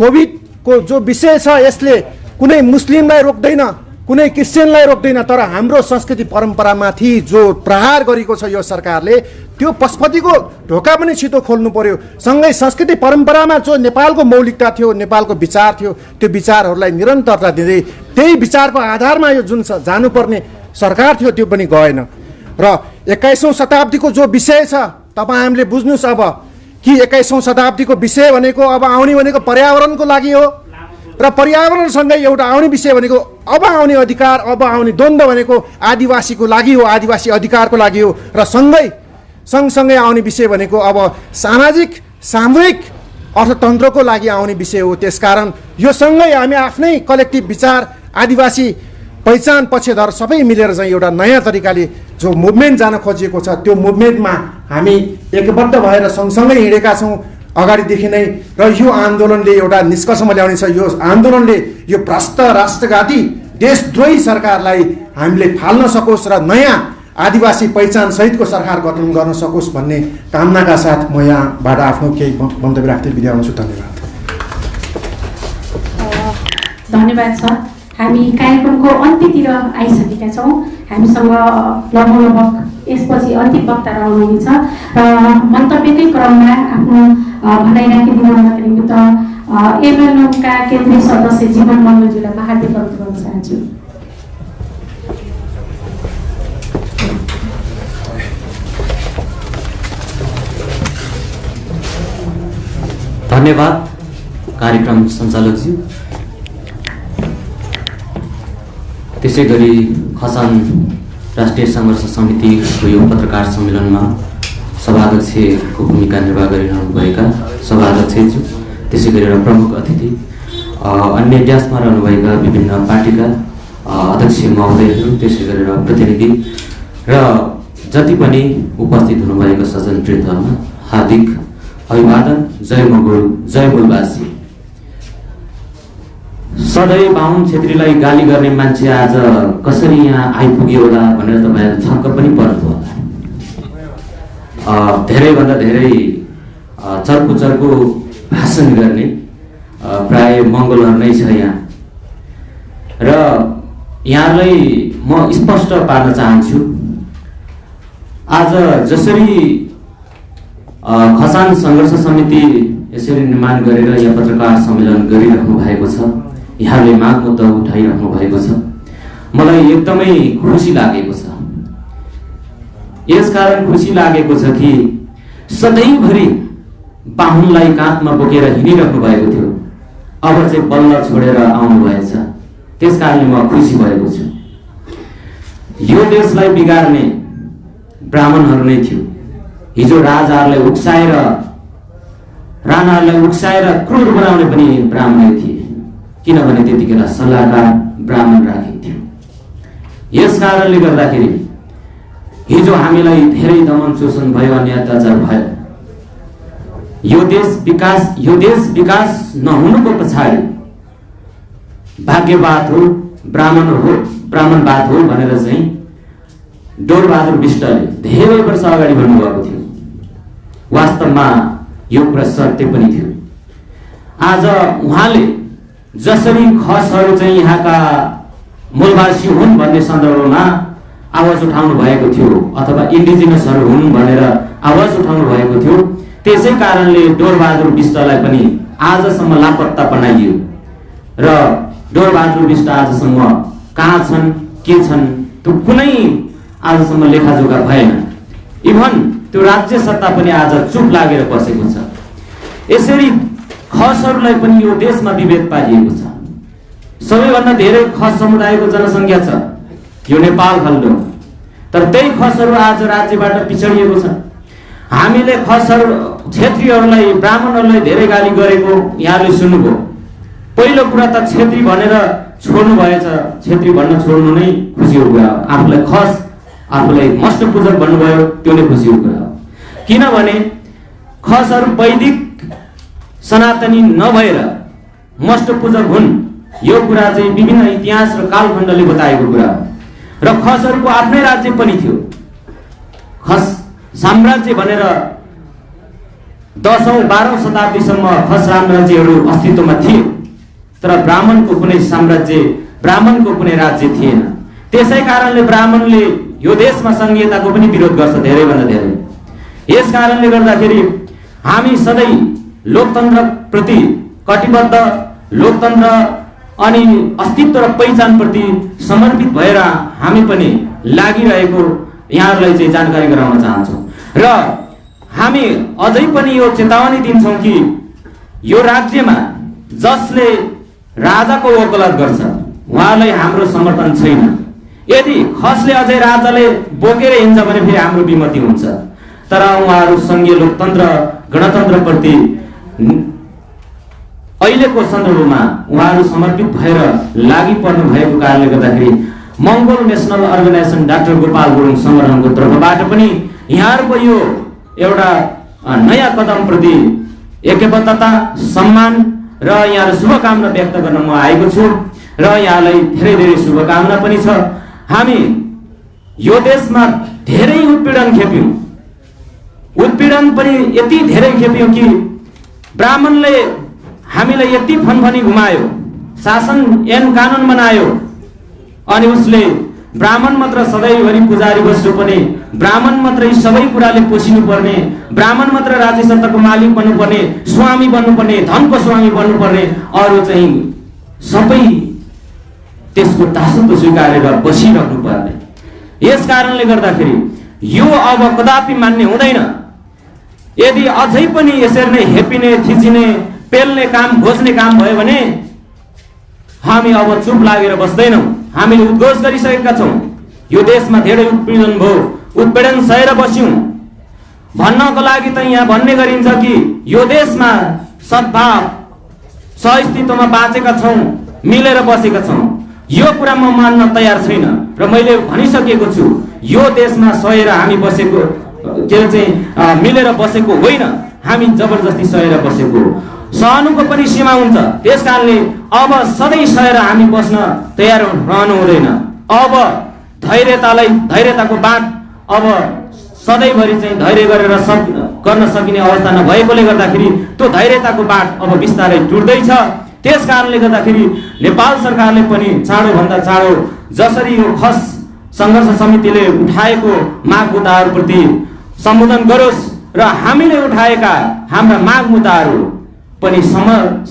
[SPEAKER 5] कोभिडको जो विषय छ यसले कुनै मुस्लिमलाई रोक्दैन, कुनै क्रिस्चियनलाई रोक्दैन, तर हाम्रो संस्कृति परम्परामाथि जो प्रहार गरेको छ यो सरकारले, त्यो पशुपतिको ढोका पनि छिटो खोल्नु पर्यो। सँगै संस्कृति परम्परामा जो नेपालको मौलिकता थियो, नेपालको विचार थियो, त्यो विचारहरूलाई निरन्तरता दिँदै त्यही विचारको आधारमा यो जुन जानुपर्ने सरकार थियो त्यो पनि गएन। र 21औं शताब्दीको जो विषय छ, तपाईँहरूले बुझ्नुहोस्, अब कि 21औं शताब्दीको विषय भनेको अब आउने भनेको पर्यावरणको लागि हो र पर्यावरणसँगै एउटा आउने विषय भनेको अब आउने अधिकार, अब आउने द्वन्द्व भनेको आदिवासीको लागि हो, आदिवासी अधिकारको लागि हो र सँगसँगै आउने विषय भनेको अब सामाजिक सामूहिक अर्थतन्त्रको लागि आउने विषय हो। त्यसकारण यो सँगै हामी आफ्नै कलेक्टिभ विचार, आदिवासी पहिचान पक्षधर सबै मिलेर चाहिँ एउटा नयाँ तरिकाले जो मुभमेन्ट जान खोजिएको छ त्यो मुभमेन्टमा हामी एकबद्ध भएर सँगसँगै हिँडेका छौँ अगाडिदेखि नै। र यो आन्दोलनले एउटा निष्कर्षमा ल्याउने छ। यो आन्दोलनले यो भ्रष्ट राष्ट्रघाती देशद्रोही सरकारलाई हामीले फाल्न सकोस् र नयाँ आदिवासी पहिचान सहितको सरकार गठन गर्न सकोस् भन्ने कामनाका साथ म यहाँबाट आफ्नो केही मन्तव्य राख्दै बिदा हुन्छु। धन्यवाद।
[SPEAKER 6] धन्यवाद सर। हामी कार्यक्रमको अन्त्यतिर आइसकेका छौँ। हामीसँग लगभग यसपछि अन्तिम वक्ता आउनुहुनेछ र मन्तव्यकै क्रममा आफ्नो भनाइ राखिदिनुभएका निमित्त एमएनओका केन्द्रीय सदस्य जीवन मल्लज्यूलाई हार्दिक अनुरोध गर्न चाहन्छु।
[SPEAKER 11] धन्यवाद कार्यक्रम सञ्चालकज्यू। त्यसै गरी खसान राष्ट्रिय सङ्घर्ष समितिको यो पत्रकार सम्मेलनमा सभाध्यक्षको भूमिका निर्वाह गरिरहनुभएका सभाध्यक्षज्यू, त्यसै गरेर प्रमुख अतिथि, अन्य ड्यासमा रहनुभएका विभिन्न पार्टीका अध्यक्ष महोदयहरू, त्यसै गरेर प्रतिनिधि र जति पनि उपस्थित हुनुभएका सज्जनवृन्दमा हार्दिक अभिवादन। जय मङ्गल, जय मूलवासी। सधैँ बाहुन छेत्रीलाई गाली गर्ने मान्छे आज कसरी यहाँ आइपुग्यो होला भनेर तपाईँहरू छक्क पनि पर्नु होला। धेरैभन्दा धेरै चर्को भाषण गर्ने प्राय मङ्गलहरू नै छ यहाँ। र यहाँलाई म स्पष्ट पार्न चाहन्छु, आज जसरी खसान सङ्घर्ष समिति यसरी निर्माण गरेर यहाँ पत्रकार सम्मेलन गरिरहनु भएको छ, यहाँले माग मुद्दा उठाइरहनु भएको छ, मलाई एकदमै खुसी लागेको छ। यसकारण खुसी लागेको छ कि सधैँभरि बाहुनलाई काँधमा बोकेर हिँडिरहनु भएको थियो, अब चाहिँ बल्ल छोडेर आउनु भएछ। त्यस कारणले म खुसी भएको छु। यो देशलाई बिगार्ने ब्राह्मणहरू नै थियो। हिजो राजाहरूलाई उक्साएर, राणाहरूलाई उक्साएर क्रूर बनाउने पनि ब्राह्मणै थिए, किनभने त्यतिखेर सल्लाहकार ब्राह्मण राखिन्थ्यो। यस कारणले गर्दाखेरि हिजो हामीलाई धेरै दमन शोषण भयो, अन्य अत्याचार भयो। यो देश विकास नहुनुको पछाडि भाग्यवाद हो, ब्राह्मणवाद हो भनेर चाहिँ डोरबहादुर विष्टले धेरै वर्ष अगाडि भन्नुभएको थियो। वास्तवमा यो कुरा सत्य पनि थियो। आज उहाँले जसरी खसहरू चाहिँ यहाँका मूलवासी हुन् भन्ने सन्दर्भमा आवाज उठाउनु भएको थियो, अथवा इन्डिजिनसहरू हुन् भनेर आवाज उठाउनु भएको थियो, त्यसै कारणले डोरबहादुर विष्टलाई पनि आजसम्म लापत्ता बनाइयो र डोरबहादुर विष्ट आजसम्म कहाँ छन्, के छन्, त्यो कुनै आजसम्म लेखाजोखा भएन। इभन त्यो राज्य सत्ता पनि आज चुप लागेर बसेको छ। यसरी खसहरूलाई पनि यो देशमा विभेद पारिएको छ। सबैभन्दा धेरै खस समुदायको जनसङ्ख्या छ यो नेपाल खण्ड, तर त्यही खसहरू आज राज्यबाट पिछडिएको छ। हामीले खसहरू क्षेत्रीहरूलाई, ब्राह्मणहरूलाई धेरै गाली गरेको यहाँले सुन्नुभयो। पहिलो कुरा त क्षेत्री भनेर छोड्नु भएछ, क्षेत्री भन्न छोड्नु नै खुसीको कुरा हो। आफूलाई खस, आफूलाई मष्टपूजक भन्नुभयो, त्यो नै खुसीको कुरा हो। किनभने खसहरू वैदिक सनातनी नभएर मष्टपूजक हुन्, यो कुरा चाहिँ विभिन्न इतिहास र कालखण्डले बताएको कुरा हो। र खसहरूको आफ्नै राज्य पनि थियो। खस साम्राज्य भनेर 10औं 12औं शताब्दीसम्म खस साम्राज्यहरू अस्तित्वमा थिए, तर ब्राह्मणको कुनै साम्राज्य, ब्राह्मणको कुनै राज्य थिएन। त्यसै कारणले ब्राह्मणले यो देशमा संघीयताको पनि विरोध गर्छ धेरैभन्दा धेरै। यस कारणले गर्दाखेरि हामी सधैँ लोकतन्त्र प्रति कटिबद्ध, लोकतन्त्र अनि अस्तित्व र पहिचान प्रति समर्पित भएर हामी पनि लागिरहेको यहाँहरूलाई चाहिँ जानकारी गराउन चाहन्छौँ। र हामी अझै पनि यो चेतावनी दिन्छौँ कि यो राज्यमा जसले राजाको वकालत गर्छ उहाँलाई हाम्रो समर्थन छैन। यदि खसले अझै राजाले बोकेर हिँड्छ भने फेरि हाम्रो विमति हुन्छ। तर उहाँहरू सङ्घीय लोकतन्त्र गणतन्त्रप्रति अहिलेको सन्दर्भमा उहाँहरू समर्पित भएर लागि पर्नु भएको कारणले गर्दाखेरि Mongol national organisation doctor Gopal Gurung संगठनको तर्फबाट पनि यहाँहरूको यो एउटा नयाँ कदमप्रति एकबद्धता, सम्मान र यहाँहरू शुभकामना व्यक्त गर्न म आएको छु र यहाँलाई धेरै धेरै शुभकामना पनि छ। हामी यो देशमा धेरै उत्पीडन खेप्यौँ, उत्पीडन पनि यति धेरै खेप्यौँ कि ब्राह्मणले हामीलाई यति फनफनी घुमायो, शासन ऐन कानुन बनायो अनि उसले ब्राह्मण मात्र सधैँभरि पुजारी बस्नु पर्ने, ब्राह्मण मात्र यी सबै कुराले पोसिनु पर्ने, ब्राह्मण मात्र राज्य सत्ताको मालिक बन्नुपर्ने, स्वामी बन्नुपर्ने, धनको स्वामी बन्नुपर्ने, अरू चाहिँ सबै त्यसको दासत्व स्वीकारेर बसिरहनु पर्ने। यस कारणले गर्दाखेरि यो अब कदापि मान्य हुँदैन। यदि अझै पनि यसरी नै हेपिने, थिचिने, पेल्ने काम, घोज्ने काम भयो भने हामी अब चुप लागेर बस्दैनौँ। हामीले उद्घोष गरिसकेका छौँ। यो देशमा धेरै उत्पीडन भयो, उत्पीडन सहेर बस्यौँ भन्नको लागि त यहाँ भन्ने गरिन्छ कि यो देशमा सद्भाव सहअस्तित्वमा बाँचेका छौँ, मिलेर बसेका छौँ। यो कुरा म मान्न तयार छैन र मैले भनिसकेको छु यो देशमा सहेर हामी बसेको मिलेर बसेको होइन, हामी जबरजस्ती सहेर बसेको। सहनुको पनि सीमा हुन्छ। त्यसकारणले अब सधैँ सहेर हामी बस्न तयार रहनु हुँदैन। अब धैर्यताको बाँट अब सधैँभरि चाहिँ धैर्य गरेर गर्न सकिने अवस्था नभएकोले गर्दाखेरि त्यो धैर्यताको बाँट अब बिस्तारै टुट्दैछ। त्यस कारणले गर्दाखेरि नेपाल सरकारले पनि चाँडोभन्दा चाँडो जसरी यो खस सङ्घर्ष समितिले उठाएको माग मुद्दाहरूप्रति सम्बोधन गरोस् र हामीले उठाएका हाम्रा माग मुद्दाहरू पनि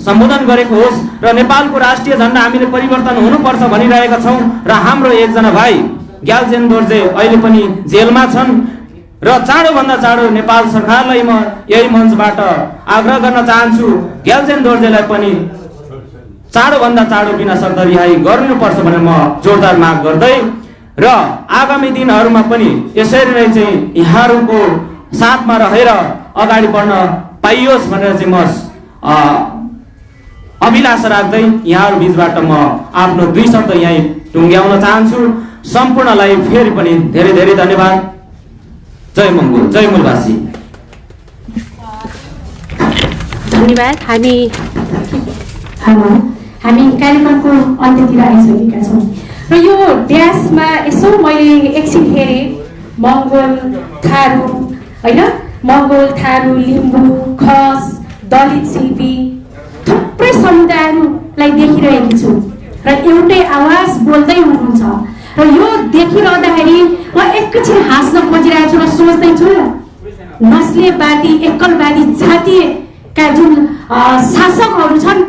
[SPEAKER 11] सम्बोधन गरेको होस् र नेपालको राष्ट्रिय झण्डा हामीले परिवर्तन हुनुपर्छ भनिरहेका छौँ। र हाम्रो एकजना भाइ ग्याल्जेन दोर्जे अहिले पनि जेलमा छन् र चाँडोभन्दा चाँडो नेपाल सरकारलाई म यही मञ्चबाट आग्रह गर्न चाहन्छु, ग्याल्जेन दोर्जेलाई पनि चाँडोभन्दा चाँडो बिना शर्त रिहाई गर्नुपर्छ भनेर म जोरदार माग गर्दै र आगामी दिनहरूमा पनि यसरी नै चाहिँ यहाँहरूको साथमा रहेर अगाडि बढ्न पाइयोस् भनेर चाहिँ म अभिलाषा राख्दै यहाँहरू बिचबाट म आफ्नो 2 शब्द यहीँ टुङ्ग्याउन चाहन्छु। सम्पूर्णलाई फेरि पनि धेरै धेरै धन्यवाद। जय मङ्गोल, जय मूलवासी।
[SPEAKER 6] धन्यवाद। हामी कार्यक्रमको अन्त्यतिर आइसकेका छौँ र यो ड्यासमा यसो मैले एकछिन हेरेँ, मङ्गोल, थारू होइन, मङ्गोल, थारू, लिम्बू, खस, दलित शिल्पी थुप्रै समुदायहरूलाई देखिरहेकी छु र एउटै आवाज बोल्दै हुनुहुन्छ र यो देखिरहँदाखेरि म एकैछिन हाँस्न खोजिरहेको छु र सोच्दैछु नस्लेवादी, एकलवादी जातिका जुन शासकहरू छन्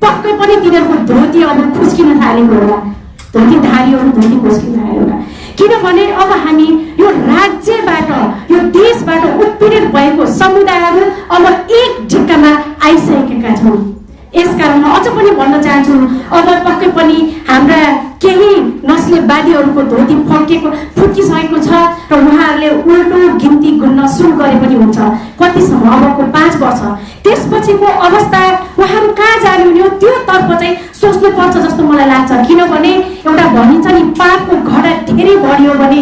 [SPEAKER 6] पक्कै पनि तिनीहरूको धोती अब खुस्किन थालेको होला, धोतीधारीहरू धोती खुस्किन थालेको होला। किनभने अब हामी यो राज्यबाट, यो देशबाट उत्पीडित भएको समुदायहरू अब एक ढिक्कामा आइसकेका छौँ। यसकारण म अझ पनि भन्न चाहन्छु अब पक्कै पनि हाम्रा केही नस्लेवादीहरूको धोती फुट्किसकेको छ र उहाँहरूले उल्टो गिन्ती गुन्न सुरु गरे पनि हुन्छ। कतिसम्म अबको 5 वर्ष त्यसपछिको अवस्था उहाँहरू कहाँ जानुहुने हो त्योतर्फ चाहिँ सोच्नुपर्छ जस्तो मलाई लाग्छ। किनभने एउटा भनिन्छ नि पापको घडा धेरै बढ्यो भने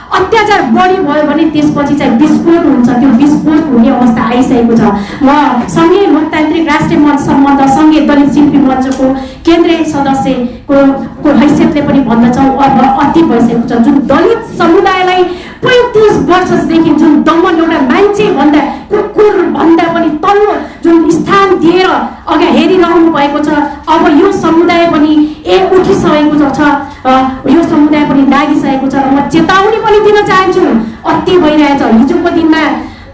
[SPEAKER 6] अत्याचार बढी भयो भने त्यसपछि चाहिँ विस्फोट हुन्छ, त्यो विस्फोट हुने अवस्था आइसकेको छ। म सङ्घीय लोकतान्त्रिक राष्ट्रिय मञ्च सम्बन्ध सङ्घीय दलित शिल्पी मञ्चको केन्द्रीय सदस्यको हैसियतले पनि भन्दछौँ अब अति भइसकेको छ। जुन दलित समुदायलाई 35 वर्षदेखि जुन दमन एउटा मान्छे भन्दा कुकुर भन्दा पनि तल्लो जुन स्थान दिएर अघि हेरिरहनु भएको छ, अब यो समुदाय पनि उठिसकेको छ, यो समुदाय पनि लागिसकेको छ। र म चेतावनी पनि दिन चाहन्छु, अति भइरहेछ। हिजोको दिनमा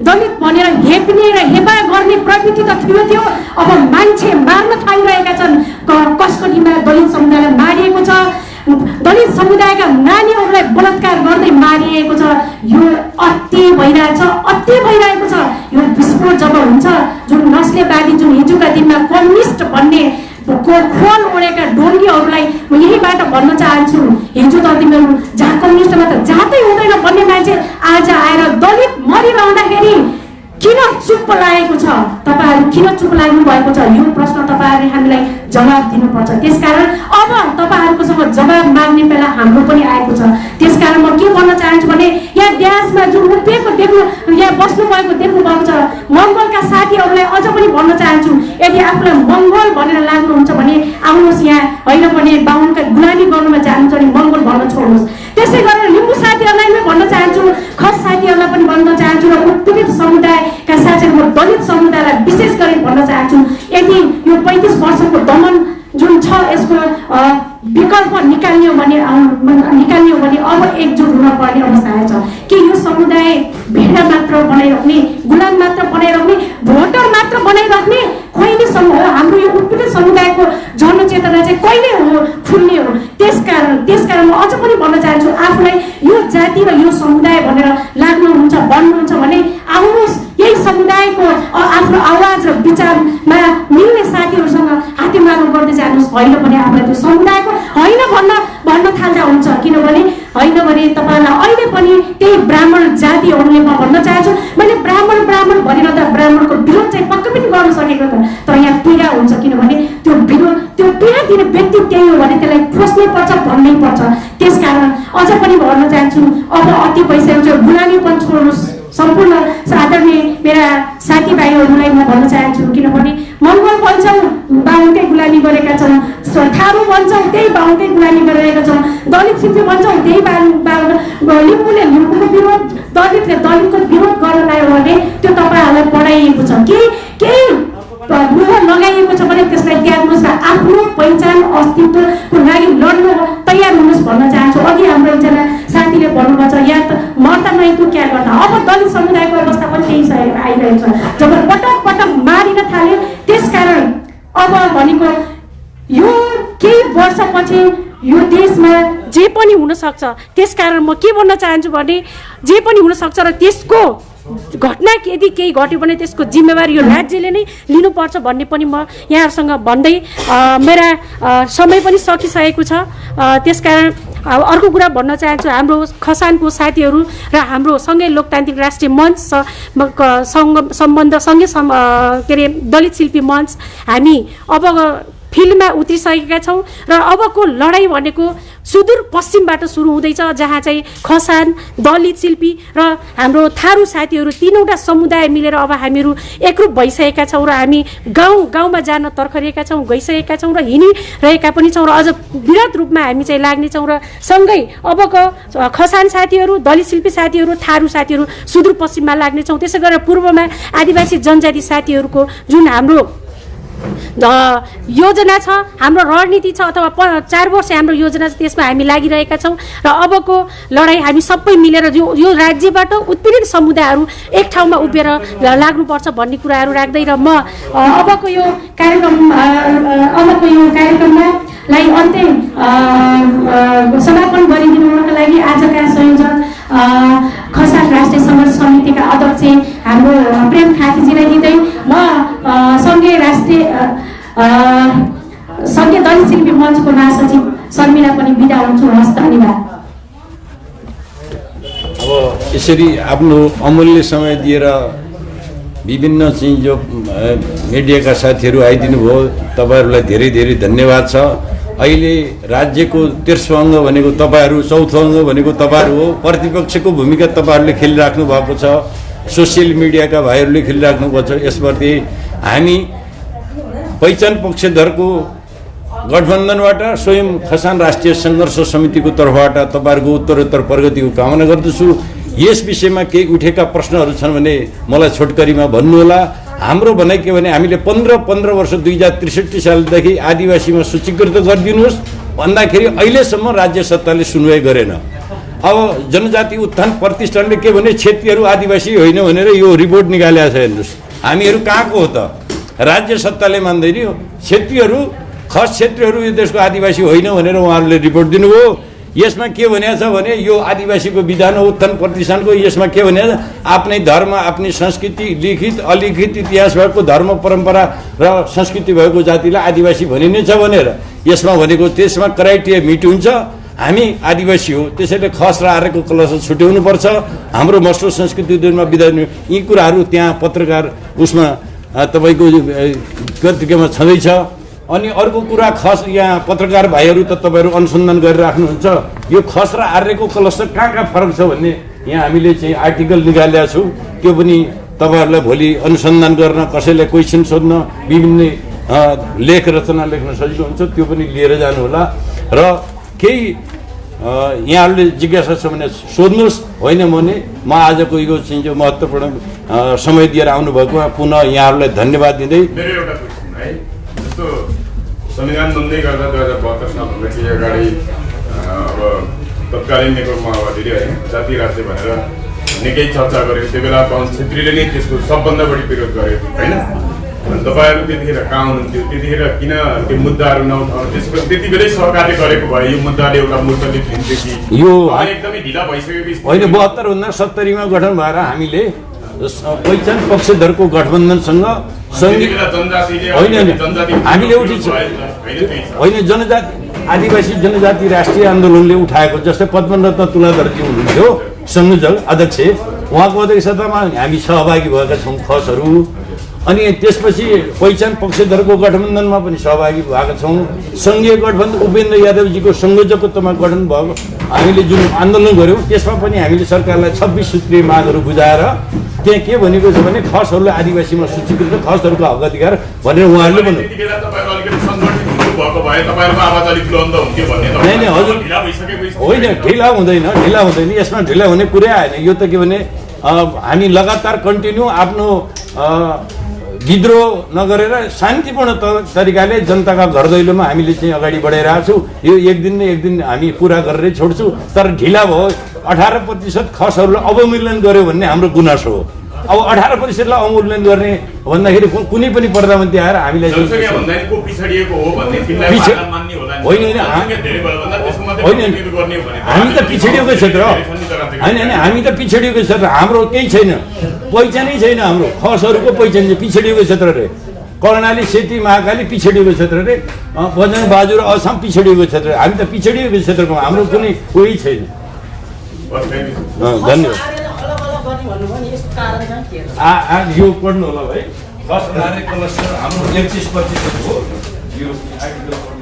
[SPEAKER 6] दलित भनेर हेप्ने र हेपा गर्ने प्रवृत्ति त थियो, अब मान्छे मार्न थालिरहेका छन्। कसकटीमा दलित समुदायलाई मारिएको छ, दलित समुदायका नानीहरूलाई बलात्कार गर्दै मारिएको छ। यो अति भइरहेको छ। यो विस्फोट जब हुन्छ, जुन नस्लेवादी, जुन हिजोका दिनमा कम्युनिस्ट भन्ने खोल ओढेका डोङ्गीहरूलाई म यहीबाट भन्न चाहन्छु, हिजो त तिमीहरू जहाँ कम्युनिस्टमा त जातै हुँदैन भन्ने मान्छे आज आएर दलित मरिरहँदाखेरि किन चुप लागेको छ? तपाईँहरू किन चुप लाग्नु भएको छ? यो प्रश्न तपाईँहरूले हामीलाई जवाब दिनुपर्छ। त्यसकारण अब तपाईँहरूकोसँग जवाब माग्ने बेला हाम्रो पनि आएको छ। त्यसकारण म के भन्न चाहन्छु भने यहाँ ड्यासमा जुन उभिएको यहाँ बस्नु देख्नुभएको छ मङ्गोलका साथीहरूलाई अझ पनि भन्न चाहन्छु, यदि आफूलाई मङ्गोल भनेर लाग्नुहुन्छ भने आउनुहोस् यहाँ, होइन भने बाहुनका गुलामी गर्नुमा जानुहुन्छ भने मङ्गोल भन्न छोड्नुहोस्। त्यसै गरेर लिम्बू साथीहरूलाई पनि भन्न चाहन्छु, खस साथीहरूलाई पनि भन्न चाहन्छु र उत्पीडित समुदायका साथीहरू, म दलित समुदायलाई विशेष गरी भन्न चाहन्छु, यदि यो 35 वर्षको दमन जुन छ यसको विकल्प निकाल्ने हो भने अब एकजुट हुनुपर्ने अवस्था आएछ। कि यो समुदाय भेडा मात्र बनाइराख्ने, गुलाम मात्र बनाइराख्ने, भोटर मात्र बनाइराख्ने कहिलेसम्म हो? हाम्रो यो उत्पीडित समुदायको जनचेतना चाहिँ कहिले हो फुल्ने हो? त्यसकारण म अझ पनि भन्न चाहन्छु, आफूलाई यो जाति र यो समुदाय भनेर भन्नुहुन्छ भने आउनुहोस्, यही समुदायको आफ्नो आवाज र विचारमा मिल्ने साथीहरूसँग हातेमालो गर्दै जानुहोस्। होइन भने आफूलाई त्यो समुदायको होइन भन्न थाल्दा हुन्छ। किनभने होइन भने तपाईँलाई अहिले पनि त्यही ब्राह्मण जातिहरूले म भन्न चाहन्छु, मैले ब्राह्मण भनेर त ब्राह्मणको विरोध चाहिँ पक्कै पनि गर्न सकेको त, तर यहाँ पीडा हुन्छ। किनभने त्यो पीडा दिने व्यक्ति त्यही हो भने त्यसलाई खोज्नै पर्छ, भन्नै पर्छ। त्यसकारण अझ पनि भन्न चाहन्छु, अब अति भइसकेको छ, गुलामी पनि छोड्नुहोस्। सम्पूर्ण आदरणीय मेरा साथीभाइहरूलाई म भन्न चाहन्छु, किनभने मङ्गोल भन्छौँ बाहुनकै गुलामी गरेका छौँ, थारू भन्छौँ त्यही बाहुनकै गुलामी गरिरहेका छौँ, दलित सिन्धी भन्छौँ त्यही लिम्बूले लिम्बूको विरोध, दलितले दलितको विरोध गर्न लाग्यो भने त्यो तपाईँहरूलाई पढाइएको छ। केही मुह लगाइएको छ भने त्यसलाई त्याग्नुहोस् र आफ्नो पहिचान अस्तित्वको लागि लड्नु तयार हुनुहोस् भन्न चाहन्छु। अघि हाम्रो एकजना साथीले भन्नुभएको छ, या त मर्दा नै तँ क्या गर्दा। अब दलित समुदायको अवस्था पनि त्यही आइरहेको छ, जब पटक मारिन थाल्यो। त्यसकारण अब भनेको यो केही वर्षपछि यो देशमा जे पनि हुनसक्छ। त्यसकारण म के भन्न चाहन्छु भने जे पनि हुनसक्छ र त्यसको घटना यदि केही घट्यो भने त्यसको जिम्मेवारी यो राज्यले नै लिनुपर्छ भन्ने पनि म यहाँहरूसँग भन्दै मेरा समय पनि सकिसकेको छ। त्यसकारण अर्को कुरा भन्न चाहन्छु, हाम्रो खसानको साथीहरू र हाम्रो सँगै लोकतान्त्रिक राष्ट्रिय मञ्च सम्बन्ध सँगै के अरे दलित शिल्पी मञ्च हामी अब फिल्डमा उत्रिसकेका छौँ र अबको लडाइँ भनेको सुदूर पश्चिमबाट सुरु हुँदैछ, जहाँ चाहिँ खसान, दलित शिल्पी र हाम्रो थारू साथीहरू तीनवटा समुदाय मिलेर अब हामीहरू एकरूप भइसकेका छौँ र हामी गाउँमा जान तर्खरिएका छौँ, गइसकेका छौँ र हिँडिरहेका पनि छौँ र अझ वृहत रूपमा हामी चाहिँ लाग्नेछौँ। र सँगै अबको खसान साथीहरू, दलित शिल्पी साथीहरू, थारू साथीहरू सुदूर पश्चिममा लाग्नेछौँ। त्यसै गरेर पूर्वमा आदिवासी जनजाति साथीहरूको जुन हाम्रो योजना छ, हाम्रो रणनीति छ, अथवा 4 वर्ष हाम्रो योजना छ, त्यसमा हामी लागिरहेका छौँ र अबको लडाइँ हामी सबै मिलेर यो राज्यबाट उत्पीडित समुदायहरू एक ठाउँमा उभिएर लाग्नुपर्छ भन्ने कुराहरू राख्दै र म अबको यो कार्यक्रममा अन्त्य समापन गरिदिनुका लागि आजका संयोजक खसान राष्ट्रिय सङ्घर्ष समितिका अध्यक्ष हाम्रो प्रेम खातीजीलाई दिँदै म सङ्घीय दलित शिल्पी मञ्चको महासचिव शर्मिला पनि बिदा हुन्छु। हस्, धन्यवाद।
[SPEAKER 1] अब यसरी आफ्नो अमूल्य समय दिएर विभिन्न चाहिँ जो मिडियाका साथीहरू आइदिनु भयो, तपाईँहरूलाई धेरै धेरै धन्यवाद छ। अहिले राज्यको तेस्रो अङ्ग भनेको तपाईँहरू, चौथो अङ्ग भनेको तपाईँहरू हो। प्रतिपक्षको भूमिका तपाईँहरूले खेलिराख्नु भएको छ, सोसियल मिडियाका भाइहरूले खेलिराख्नु भएको छ। यसप्रति हामी पहिचान पक्षधरको गठबन्धनबाट स्वयं खसान राष्ट्रिय सङ्घर्ष समितिको तर्फबाट तपाईँहरूको उत्तरोत्तर प्रगतिको कामना गर्दछु। यस विषयमा केही उठेका प्रश्नहरू छन् भने मलाई छोटकरीमा भन्नुहोला। हाम्रो भनाइ के भने हामीले 15 वर्ष 2063 सालदेखि आदिवासीमा सूचीकृत गरिदिनुहोस् भन्दाखेरि अहिलेसम्म राज्य सत्ताले सुनवाई गरेन। अब जनजाति उत्थान प्रतिष्ठानले के भने क्षेत्रीहरू आदिवासी होइन भनेर यो रिपोर्ट निकालेको छ। हेर्नुहोस्, हामीहरू कहाँको हो त? राज्य सत्ताले मान्दैन। क्षेत्रीहरू खस क्षेत्रीहरू यो देशको आदिवासी होइन भनेर उहाँहरूले रिपोर्ट दिनुभयो। यसमा के भनेको छ भने यो आदिवासीको विधान हो उत्थान प्रतिष्ठानको, यसमा के भनेको छ आफ्नै धर्म आफ्नै संस्कृति लिखित अलिखित इतिहास भएको धर्म परम्परा र संस्कृति भएको जातिलाई आदिवासी भनिनेछ भनेर। यसमा भनेको त्यसमा क्राइटेरिया मिट हुन्छ, हामी आदिवासी हो त्यसैले खस र आर्यको कलश छुट्याउनुपर्छ, हाम्रो मस्लो संस्कृतिमा विधान यी कुराहरू त्यहाँ पत्रकार उसमा तपाईँको पत्रिकामा छँदैछ। अनि अर्को कुरा खस यहाँ पत्रकार भाइहरू त तपाईँहरू अनुसन्धान गरिराख्नुहुन्छ यो खस र आर्यको कलश कहाँ कहाँ फरक छ भन्ने यहाँ हामीले चाहिँ आर्टिकल निकालेका छौँ। त्यो पनि तपाईँहरूलाई भोलि अनुसन्धान गर्न कसैलाई क्वेसन सोध्न विभिन्न लेख रचना लेख्न सजिलो हुन्छ, त्यो पनि लिएर जानुहोला। र केही यहाँहरूले जिज्ञासा छ भने सोध्नुहोस्, होइन भने म आजको यो चाहिँ जो महत्त्वपूर्ण समय दिएर आउनुभएकोमा पुनः यहाँहरूलाई धन्यवाद दिँदै
[SPEAKER 12] मेरो एउटा क्वेसन है, जस्तो संविधान बन्दै गर्दा 2072 सालभन्दा केही अगाडि अब तत्कालीन नेकपा माओवादीले होइन जाति राज्य भनेर निकै चर्चा गर्यो। त्यो बेला पवन छेत्रीले नै त्यसको सबभन्दा बढी विरोध गर्यो होइन। तपाईँहरू त्यतिखेर कहाँ हुनुहुन्थ्यो, त्यतिखेर किन त्यो मुद्दाहरू नउठाउनु, त्यसको त्यति बेलै सरकारले गरेको भए यो मुद्दाले एउटा मुद्दलित हुन्थ्यो कि यो एकदमै ढिला भइसकेपछि
[SPEAKER 1] होइन। 72 भन्दा 70 गठन भएर हामीले पहिचान पक्षधरको गठबन्धनसँग हामीले होइन जनजाति आदिवासी जनजाति राष्ट्रिय आन्दोलनले उठाएको, जस्तै पद्मरत्न तुलाधरजी हुनुहुन्थ्यो संयोजक अध्यक्ष, उहाँको अध्यक्षतामा हामी सहभागी भएका छौँ खसहरू। अनि त्यसपछि पहिचान पक्षधरको गठबन्धनमा पनि सहभागी भएका छौँ। सङ्घीय गठबन्धन उपेन्द्र यादवजीको संयोजकत्वमा गठन भएको हामीले जुन आन्दोलन गऱ्यौँ त्यसमा पनि हामीले सरकारलाई 26 सूत्रीय मागहरू बुझाएर त्यहाँ के भनेको छ भने खसहरूलाई आदिवासीमा सूचीकृत खसहरूको हक अधिकार भनेर उहाँहरूले भन्नु। होइन हजुर होइन, ढिला हुँदैन यसमा ढिला हुने कुरै आएन। यो त के भने हामी लगातार कन्टिन्यू आफ्नो विद्रोह नगरेर शान्तिपूर्ण तरिकाले जनताका घर दैलोमा हामीले चाहिँ अगाडि बढाइरहेको छौँ। यो एक दिन न एक दिन हामी पुरा गरेरै छोड्छौँ। तर ढिला भयो। 18% खसहरूलाई अवमूल्यन गर्यो भन्ने हाम्रो गुनासो हो। अब 18%लाई अवमूल्यन गर्ने भन्दाखेरि कुनै पनि प्रधानमन्त्री आएर हामीलाई होइन हामी त पिछडिएको क्षेत्र होइन, हामी त पिछडिएको क्षेत्र, हाम्रो केही छैन, पहिचानै छैन हाम्रो खसहरूको पहिचान चाहिँ पिछडिएको क्षेत्र रे। कर्णाली सेती महाकाली पिछडिएको क्षेत्र रे, बजरङ बाजु र असम पिछडिएको क्षेत्र, हामी त पिछडिएको क्षेत्रको हाम्रो कुनै कोही छैन। धन्यवाद। यो पढ्नु होला भाइ, खस आर्य कलश हाम्रो 31% हो यो आर्टिकल।